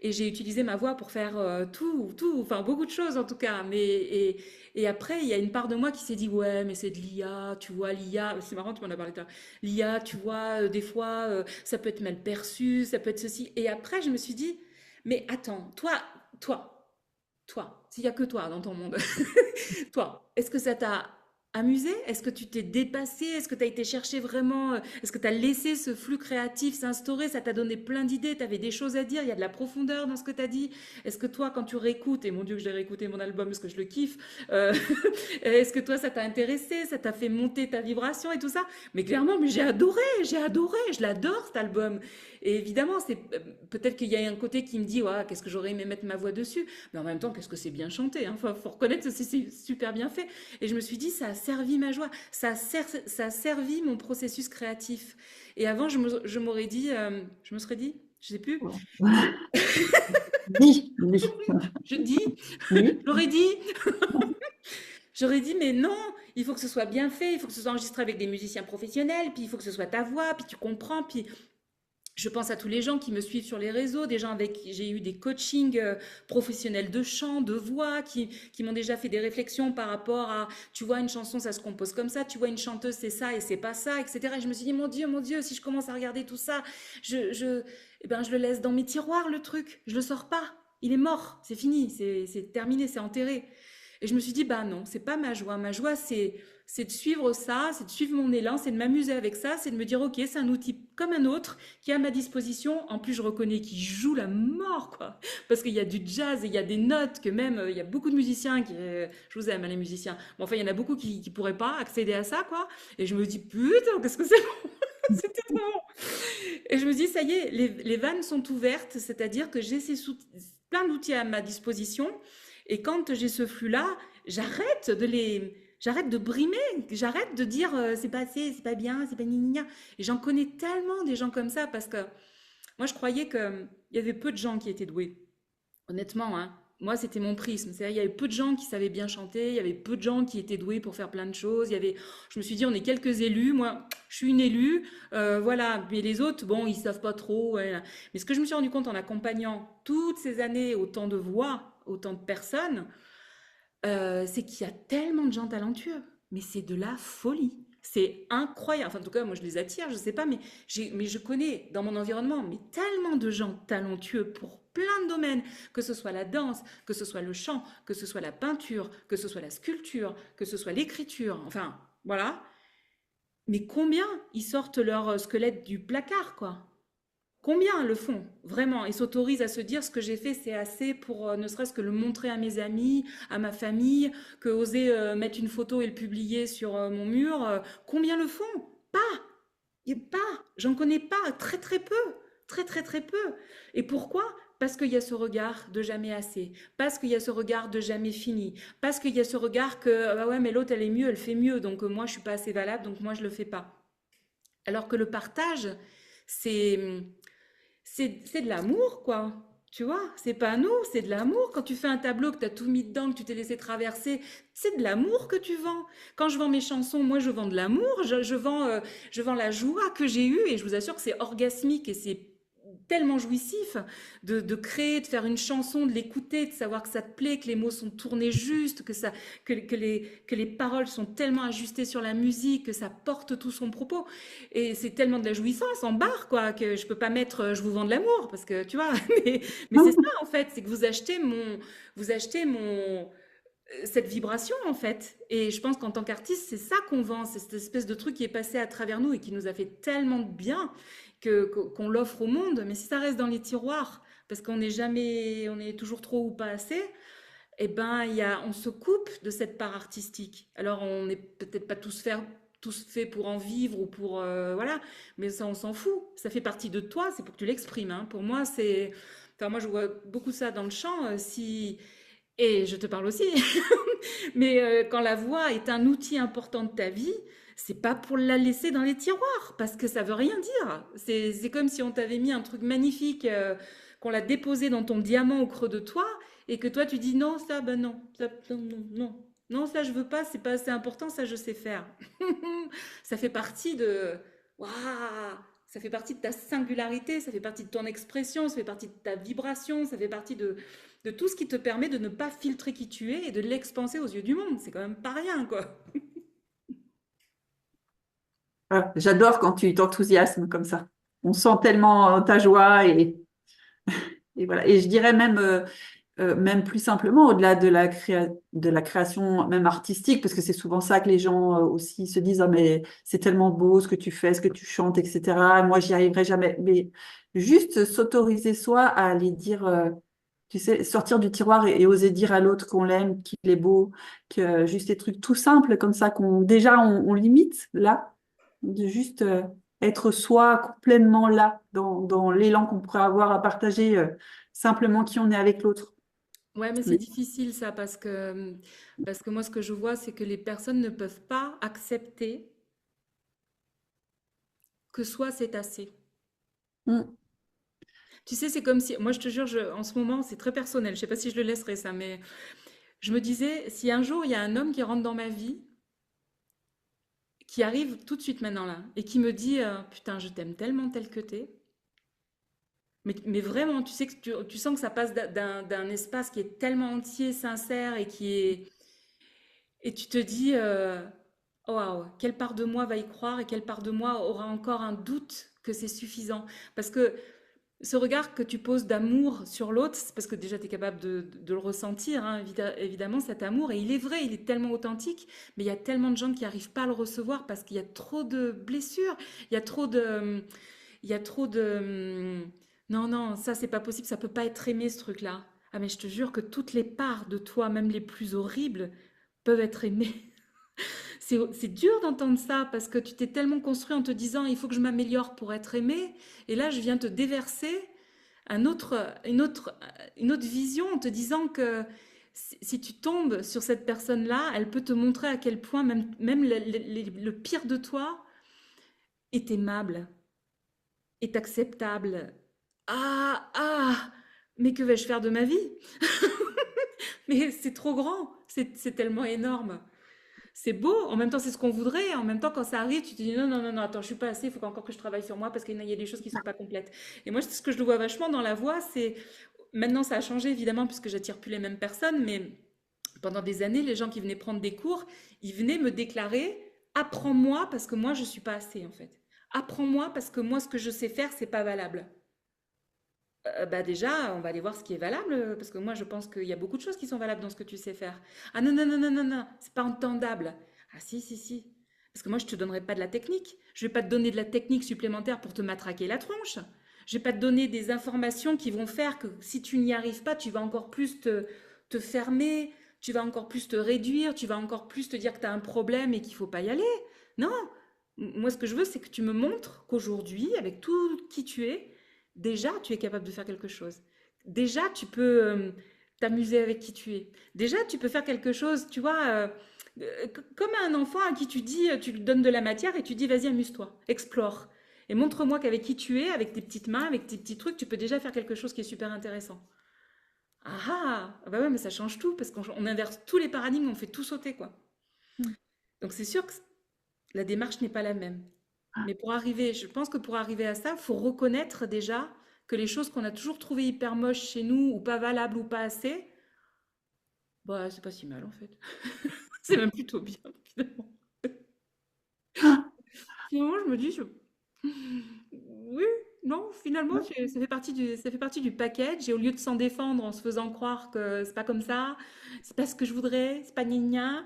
Et j'ai utilisé ma voix pour faire enfin beaucoup de choses en tout cas. Et après, il y a une part de moi qui s'est dit, ouais, mais c'est de l'IA, tu vois, l'IA, c'est marrant, tu m'en as parlé tout à l'heure. L'IA, tu vois, des fois, ça peut être mal perçu, ça peut être ceci. Et après, je me suis dit, mais attends, toi, s'il n'y a que toi dans ton monde, toi, est-ce que ça t'a amusé? Est-ce que tu t'es dépassé? Est-ce que tu as été chercher vraiment? Est-ce que tu as laissé ce flux créatif s'instaurer? Ça t'a donné plein d'idées? Tu avais des choses à dire? Il y a de la profondeur dans ce que tu as dit? Est-ce que toi, quand tu réécoutes, et mon Dieu que j'ai réécouté mon album parce que je le kiffe, euh, est-ce que toi, ça t'a intéressé? Ça t'a fait monter ta vibration et tout ça? Mais clairement, mais j'ai adoré, je l'adore cet album. Et évidemment, c'est peut-être qu'il y a un côté qui me dit, ouais, qu'est-ce que j'aurais aimé mettre ma voix dessus? Mais en même temps, qu'est-ce que c'est bien chanté, hein. Faut reconnaître que c'est super bien fait. Et je me suis dit, ça a servi ma joie, ça a servi mon processus créatif. Et avant, je m'aurais dit, je me serais dit, je sais plus, Oui, oui, je dis, oui. j'aurais dit, j'aurais dit, mais non, il faut que ce soit bien fait, il faut que ce soit enregistré avec des musiciens professionnels, puis il faut que ce soit ta voix, puis tu comprends, puis je pense à tous les gens qui me suivent sur les réseaux, des gens avec qui j'ai eu des coachings professionnels de chant, de voix, qui m'ont déjà fait des réflexions par rapport à, tu vois, une chanson, ça se compose comme ça, tu vois, une chanteuse, c'est ça et c'est pas ça, etc. Et je me suis dit, mon Dieu, si je commence à regarder tout ça, eh ben, je le laisse dans mes tiroirs, le truc. Je le sors pas. Il est mort, c'est fini, c'est terminé, c'est enterré. Et je me suis dit, bah non, c'est pas ma joie. Ma joie, c'est de suivre ça, c'est de suivre mon élan, c'est de m'amuser avec ça, c'est de me dire, ok, c'est un outil comme un autre qui est à ma disposition. En plus, je reconnais qu'il joue la mort, quoi. Parce qu'il y a du jazz et il y a des notes que même, il y a beaucoup de musiciens qui, je vous aime, hein, les musiciens. Bon, enfin, il y en a beaucoup qui pourraient pas accéder à ça, quoi. Et je me dis, putain, qu'est-ce que c'est bon. C'était trop bon. Et je me dis, ça y est, les vannes sont ouvertes, c'est-à-dire que j'ai plein d'outils à ma disposition. Et quand j'ai ce flux-là, j'arrête de brimer, j'arrête de dire c'est pas assez, c'est pas bien, c'est pas ni ni, ni. Et j'en connais tellement des gens comme ça parce que moi je croyais qu'il y avait peu de gens qui étaient doués. Honnêtement, hein. Moi, c'était mon prisme. C'est-à-dire, il y avait peu de gens qui savaient bien chanter, il y avait peu de gens qui étaient doués pour faire plein de choses. Je me suis dit, on est quelques élus. Moi, je suis une élue, voilà. Mais les autres, bon, ils savent pas trop. Ouais. Mais ce que je me suis rendu compte en accompagnant toutes ces années autant de voix, autant de personnes, c'est qu'il y a tellement de gens talentueux. Mais c'est de la folie. C'est incroyable. Enfin, en tout cas, moi, je les attire, je sais pas, mais je connais dans mon environnement, mais tellement de gens talentueux pour plein de domaines, que ce soit la danse, que ce soit le chant, que ce soit la peinture, que ce soit la sculpture, que ce soit l'écriture, enfin, voilà. Mais combien ils sortent leur squelette du placard, quoi? Combien le font vraiment et s'autorisent à se dire ce que j'ai fait c'est assez pour ne serait-ce que le montrer à mes amis, à ma famille, que oser mettre une photo et le publier sur mon mur, combien le font? Pas, et pas, j'en connais pas, très très peu, très très très peu. Et pourquoi? Parce qu'il y a ce regard de jamais assez, parce qu'il y a ce regard de jamais fini, parce qu'il y a ce regard que ah ouais mais l'autre elle est mieux, elle fait mieux, donc moi je suis pas assez valable, donc moi je le fais pas. Alors que le partage, c'est c'est de l'amour, quoi. Tu vois, c'est pas nous, c'est de l'amour. Quand tu fais un tableau, que tu as tout mis dedans, que tu t'es laissé traverser, c'est de l'amour que tu vends. Quand je vends mes chansons, moi, je vends de l'amour, je vends la joie que j'ai eue, et je vous assure que c'est orgasmique et c'est tellement jouissif de créer, de faire une chanson, de l'écouter, de savoir que ça te plaît, que les mots sont tournés juste, que les paroles sont tellement ajustées sur la musique, que ça porte tout son propos. Et c'est tellement de la jouissance en barre, quoi, que je peux pas mettre je vous vends de l'amour, parce que tu vois, mais c'est ça en fait, c'est que vous achetez cette vibration en fait. Et je pense qu'en tant qu'artiste, c'est ça qu'on vend, c'est cette espèce de truc qui est passé à travers nous et qui nous a fait tellement de bien qu'on l'offre au monde. Mais si ça reste dans les tiroirs, parce qu'on n'est jamais, on est toujours trop ou pas assez, eh ben, on se coupe de cette part artistique. Alors, on n'est peut-être pas tous tous faits pour en vivre ou pour voilà, mais ça on s'en fout. Ça fait partie de toi, c'est pour que tu l'exprimes, hein. Pour moi, c'est, enfin moi je vois beaucoup ça dans le chant. Si et je te parle aussi, mais quand la voix est un outil important de ta vie, c'est pas pour la laisser dans les tiroirs, parce que ça veut rien dire. C'est comme si on t'avait mis un truc magnifique, qu'on l'a déposé dans ton diamant au creux de toi, et que toi tu dis non, ça, ben non, ça, non, non, non. Non, ça je veux pas, c'est pas assez important, ça je sais faire. Ça fait partie de, waouh, ça fait partie de ta singularité, ça fait partie de ton expression, ça fait partie de ta vibration, ça fait partie de tout ce qui te permet de ne pas filtrer qui tu es et de l'expanser aux yeux du monde. C'est quand même pas rien, quoi. Ah, j'adore quand tu t'enthousiasmes comme ça. On sent tellement ta joie et voilà. Et je dirais même plus simplement, au-delà de la création même artistique, parce que c'est souvent ça que les gens aussi se disent, ah, mais c'est tellement beau ce que tu fais, ce que tu chantes, etc. Moi, j'y arriverai jamais. Mais juste s'autoriser soi à aller dire, tu sais, sortir du tiroir et oser dire à l'autre qu'on l'aime, qu'il est beau, que juste des trucs tout simples comme ça qu'on déjà on limite là, de juste être soi pleinement là, dans l'élan qu'on pourrait avoir à partager simplement qui on est avec l'autre. Ouais, mais c'est difficile ça parce que moi ce que je vois c'est que les personnes ne peuvent pas accepter que soi c'est assez. Mm. Tu sais, c'est comme si moi je te jure en ce moment, c'est très personnel, je sais pas si je le laisserai ça, mais je me disais si un jour il y a un homme qui rentre dans ma vie, qui arrive tout de suite maintenant là et qui me dit putain, je t'aime tellement tel que t'es. Mais vraiment, tu sais que tu sens que ça passe d'un espace qui est tellement entier, sincère et qui est. Et tu te dis, oh, waouh, quelle part de moi va y croire et quelle part de moi aura encore un doute que c'est suffisant. Parce que ce regard que tu poses d'amour sur l'autre, c'est parce que déjà tu es capable de le ressentir, hein, évidemment, cet amour. Et il est vrai, il est tellement authentique, mais il y a tellement de gens qui n'arrivent pas à le recevoir parce qu'il y a trop de blessures, il y a trop de. Il y a trop de. Non, non, ça c'est pas possible, ça peut pas être aimé ce truc-là. Ah mais je te jure que toutes les parts de toi, même les plus horribles, peuvent être aimées. C'est dur d'entendre ça parce que tu t'es tellement construit en te disant il faut que je m'améliore pour être aimé. Et là, je viens te déverser un autre, une autre vision en te disant que si tu tombes sur cette personne-là, elle peut te montrer à quel point même le pire de toi est aimable, est acceptable. Ah, ah, mais que vais-je faire de ma vie? Mais c'est trop grand, c'est tellement énorme. C'est beau, en même temps c'est ce qu'on voudrait, en même temps quand ça arrive, tu te dis non, non, non, non, attends, je suis pas assez, il faut encore que je travaille sur moi parce qu'il y a des choses qui sont pas complètes. Et moi, ce que je le vois vachement dans la voix, c'est, maintenant ça a changé évidemment puisque j'attire plus les mêmes personnes, mais pendant des années, les gens qui venaient prendre des cours, ils venaient me déclarer, apprends-moi parce que moi je suis pas assez en fait. Apprends-moi parce que moi ce que je sais faire, c'est pas valable. Bah déjà, on va aller voir ce qui est valable, parce que moi je pense qu'il y a beaucoup de choses qui sont valables dans ce que tu sais faire. Ah non, non, non, non, non, non, c'est pas entendable. Ah si, si, si. Parce que moi je te donnerai pas de la technique. Je vais pas te donner de la technique supplémentaire pour te matraquer la tronche. Je vais pas te donner des informations qui vont faire que si tu n'y arrives pas, tu vas encore plus te fermer, tu vas encore plus te réduire, tu vas encore plus te dire que tu as un problème et qu'il faut pas y aller. Non, moi ce que je veux c'est que tu me montres qu'aujourd'hui, avec tout qui tu es, déjà, tu es capable de faire quelque chose. Déjà, tu peux t'amuser avec qui tu es. Déjà, tu peux faire quelque chose, tu vois, comme un enfant à qui tu dis, tu lui donnes de la matière et tu dis, vas-y, amuse-toi, explore. Et montre-moi qu'avec qui tu es, avec tes petites mains, avec tes petits trucs, tu peux déjà faire quelque chose qui est super intéressant. Ah bah ouais, mais ça change tout parce qu'on inverse tous les paradigmes, on fait tout sauter, quoi. Donc c'est sûr que la démarche n'est pas la même. Mais pour arriver, je pense que pour arriver à ça, il faut reconnaître déjà que les choses qu'on a toujours trouvées hyper moches chez nous, ou pas valables, ou pas assez, bah c'est pas si mal en fait. C'est même plutôt bien finalement. Finalement, je me dis, oui, non, finalement, ça fait partie ça fait partie du package. Et au lieu de s'en défendre en se faisant croire que c'est pas comme ça, c'est pas ce que je voudrais, c'est pas gna gna,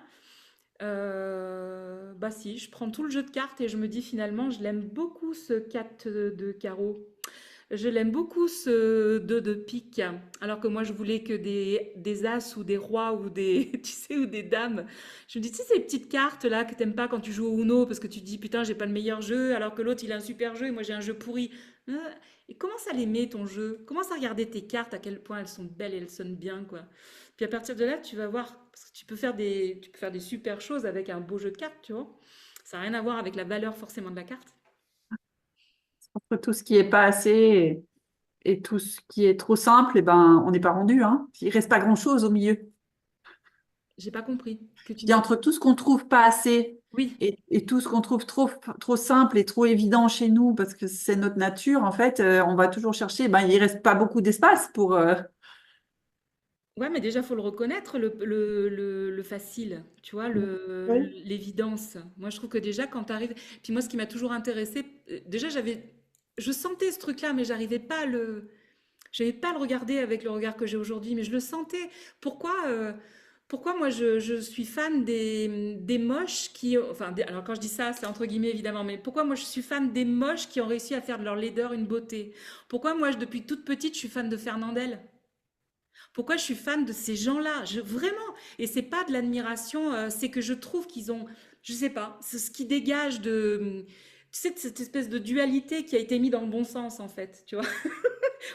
bah si, je prends tout le jeu de cartes et je me dis finalement, je l'aime beaucoup ce 4 de carreau. Je l'aime beaucoup ce 2 de pique, alors que moi je voulais que des as ou des rois ou des, tu sais, ou des dames. Je me dis, tu sais, ces petites cartes là que t'aimes pas quand tu joues au Uno parce que tu te dis, putain, j'ai pas le meilleur jeu, alors que l'autre il a un super jeu et moi j'ai un jeu pourri. Euh, Et commence à l'aimer ton jeu, commence à regarder tes cartes, à quel point elles sont belles et elles sonnent bien, quoi. Puis à partir de là, tu vas voir, parce que tu peux faire des super choses avec un beau jeu de cartes, tu vois. Ça n'a rien à voir avec la valeur forcément de la carte. Entre tout ce qui est pas assez et tout ce qui est trop simple, eh ben, on n'est pas rendu, hein. Il reste pas grand-chose au milieu. J'ai pas compris que Je tu dis dis. entre tout ce qu'on trouve pas assez Oui. et tout ce qu'on trouve trop simple et trop évident chez nous, parce que c'est notre nature, en fait, on va toujours chercher. Ben, il reste pas beaucoup d'espace pour. Ouais, mais déjà, faut le reconnaître, le facile, tu vois, Oui. l'évidence. Moi, je trouve que déjà, quand tu arrives. Puis moi, ce qui m'a toujours intéressé, déjà, je sentais ce truc-là, mais j'avais pas à le regarder avec le regard que j'ai aujourd'hui, mais je le sentais. Pourquoi moi, je suis fan des moches qui. Enfin, alors quand je dis ça, c'est entre guillemets évidemment, mais pourquoi moi, je suis fan des moches qui ont réussi à faire de leur laideur une beauté? Pourquoi moi, depuis toute petite, je suis fan de Fernandel? Pourquoi je suis fan de ces gens-là? Vraiment, et c'est pas de l'admiration, c'est que je trouve qu'ils ont, je sais pas, c'est ce qui dégage tu sais, de cette espèce de dualité qui a été mis dans le bon sens en fait, tu vois.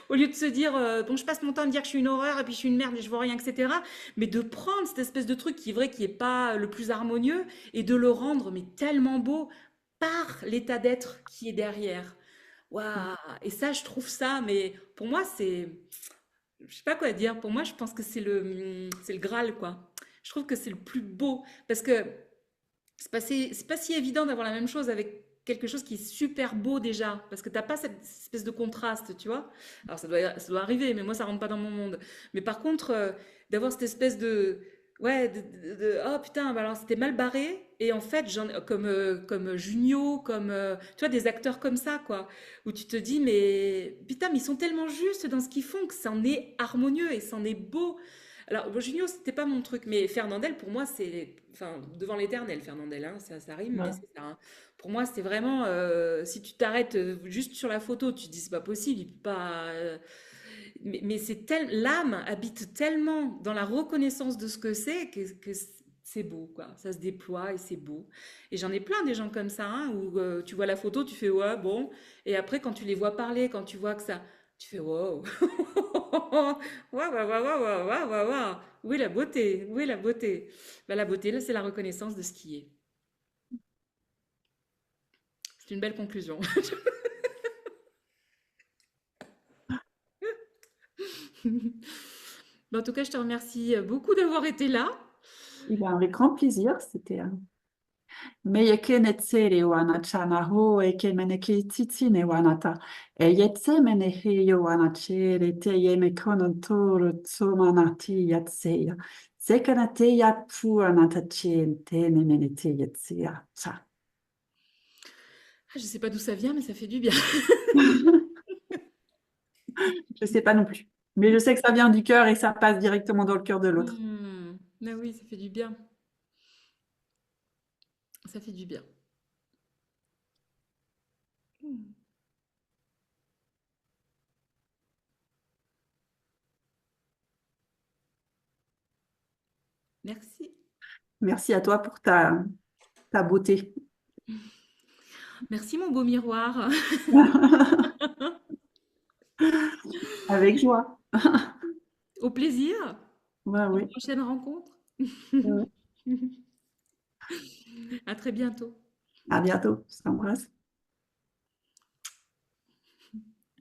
Au lieu de se dire, bon, je passe mon temps à me dire que je suis une horreur et puis je suis une merde et je vois rien, etc. Mais de prendre cette espèce de truc qui est vrai, qui est pas le plus harmonieux et de le rendre mais tellement beau par l'état d'être qui est derrière. Waouh! Et ça, je trouve ça, mais pour moi, je sais pas quoi dire. Pour moi, je pense que c'est le Graal, quoi. Je trouve que c'est le plus beau parce que c'est pas si évident d'avoir la même chose avec quelque chose qui est super beau déjà parce que t'as pas cette espèce de contraste, tu vois. Alors ça doit arriver, mais moi ça rentre pas dans mon monde. Mais par contre, d'avoir cette espèce de ouais oh putain, bah alors c'était mal barré et en fait comme Junio, comme tu vois des acteurs comme ça quoi, où tu te dis mais putain mais ils sont tellement justes dans ce qu'ils font que c'en est harmonieux et c'en est beau. Alors, bon, Junio, c'était pas mon truc, mais Fernandel, pour moi, c'est. Enfin, devant l'éternel, Fernandel, hein, ça rime, mais Ouais. c'est ça, hein. Pour moi, c'est vraiment. Si tu t'arrêtes juste sur la photo, tu te dis, c'est pas possible, il peut pas. Mais l'âme habite tellement dans la reconnaissance de ce que c'est que c'est beau, quoi. Ça se déploie et c'est beau. Et j'en ai plein des gens comme ça, hein, où tu vois la photo, tu fais, ouais, bon. Et après, quand tu les vois parler, quand tu vois que ça. Tu fais, wow. Waouh, waouh, waouh, waouh, waouh, waouh, waouh, waouh. Où est la beauté? Où est la beauté? Bah, la beauté, là, c'est la reconnaissance de ce qui est. C'est une belle conclusion. Bah, en tout cas, je te remercie beaucoup d'avoir été là. Eh ben, avec grand plaisir, c'était. Meyekenetsere wanachana ho ekemeneke tsitsine wanata. Eyetse menehe yo wanachere te yemekonontoro tsomanati yatseya. Zekanate yapu anatachen tene menete yetseya. Ça. Ah, je sais pas d'où ça vient, mais ça fait du bien. Je sais pas non plus. Mais je sais que ça vient du cœur et ça passe directement dans le cœur de l'autre. Ah oui, ça fait du bien. Ça fait du bien. Hmm. Merci. Merci à toi pour ta beauté. Merci, mon beau miroir. Avec joie. Au plaisir. Ouais, Une oui. prochaine rencontre. Ouais. À très bientôt. À bientôt. Je t'embrasse.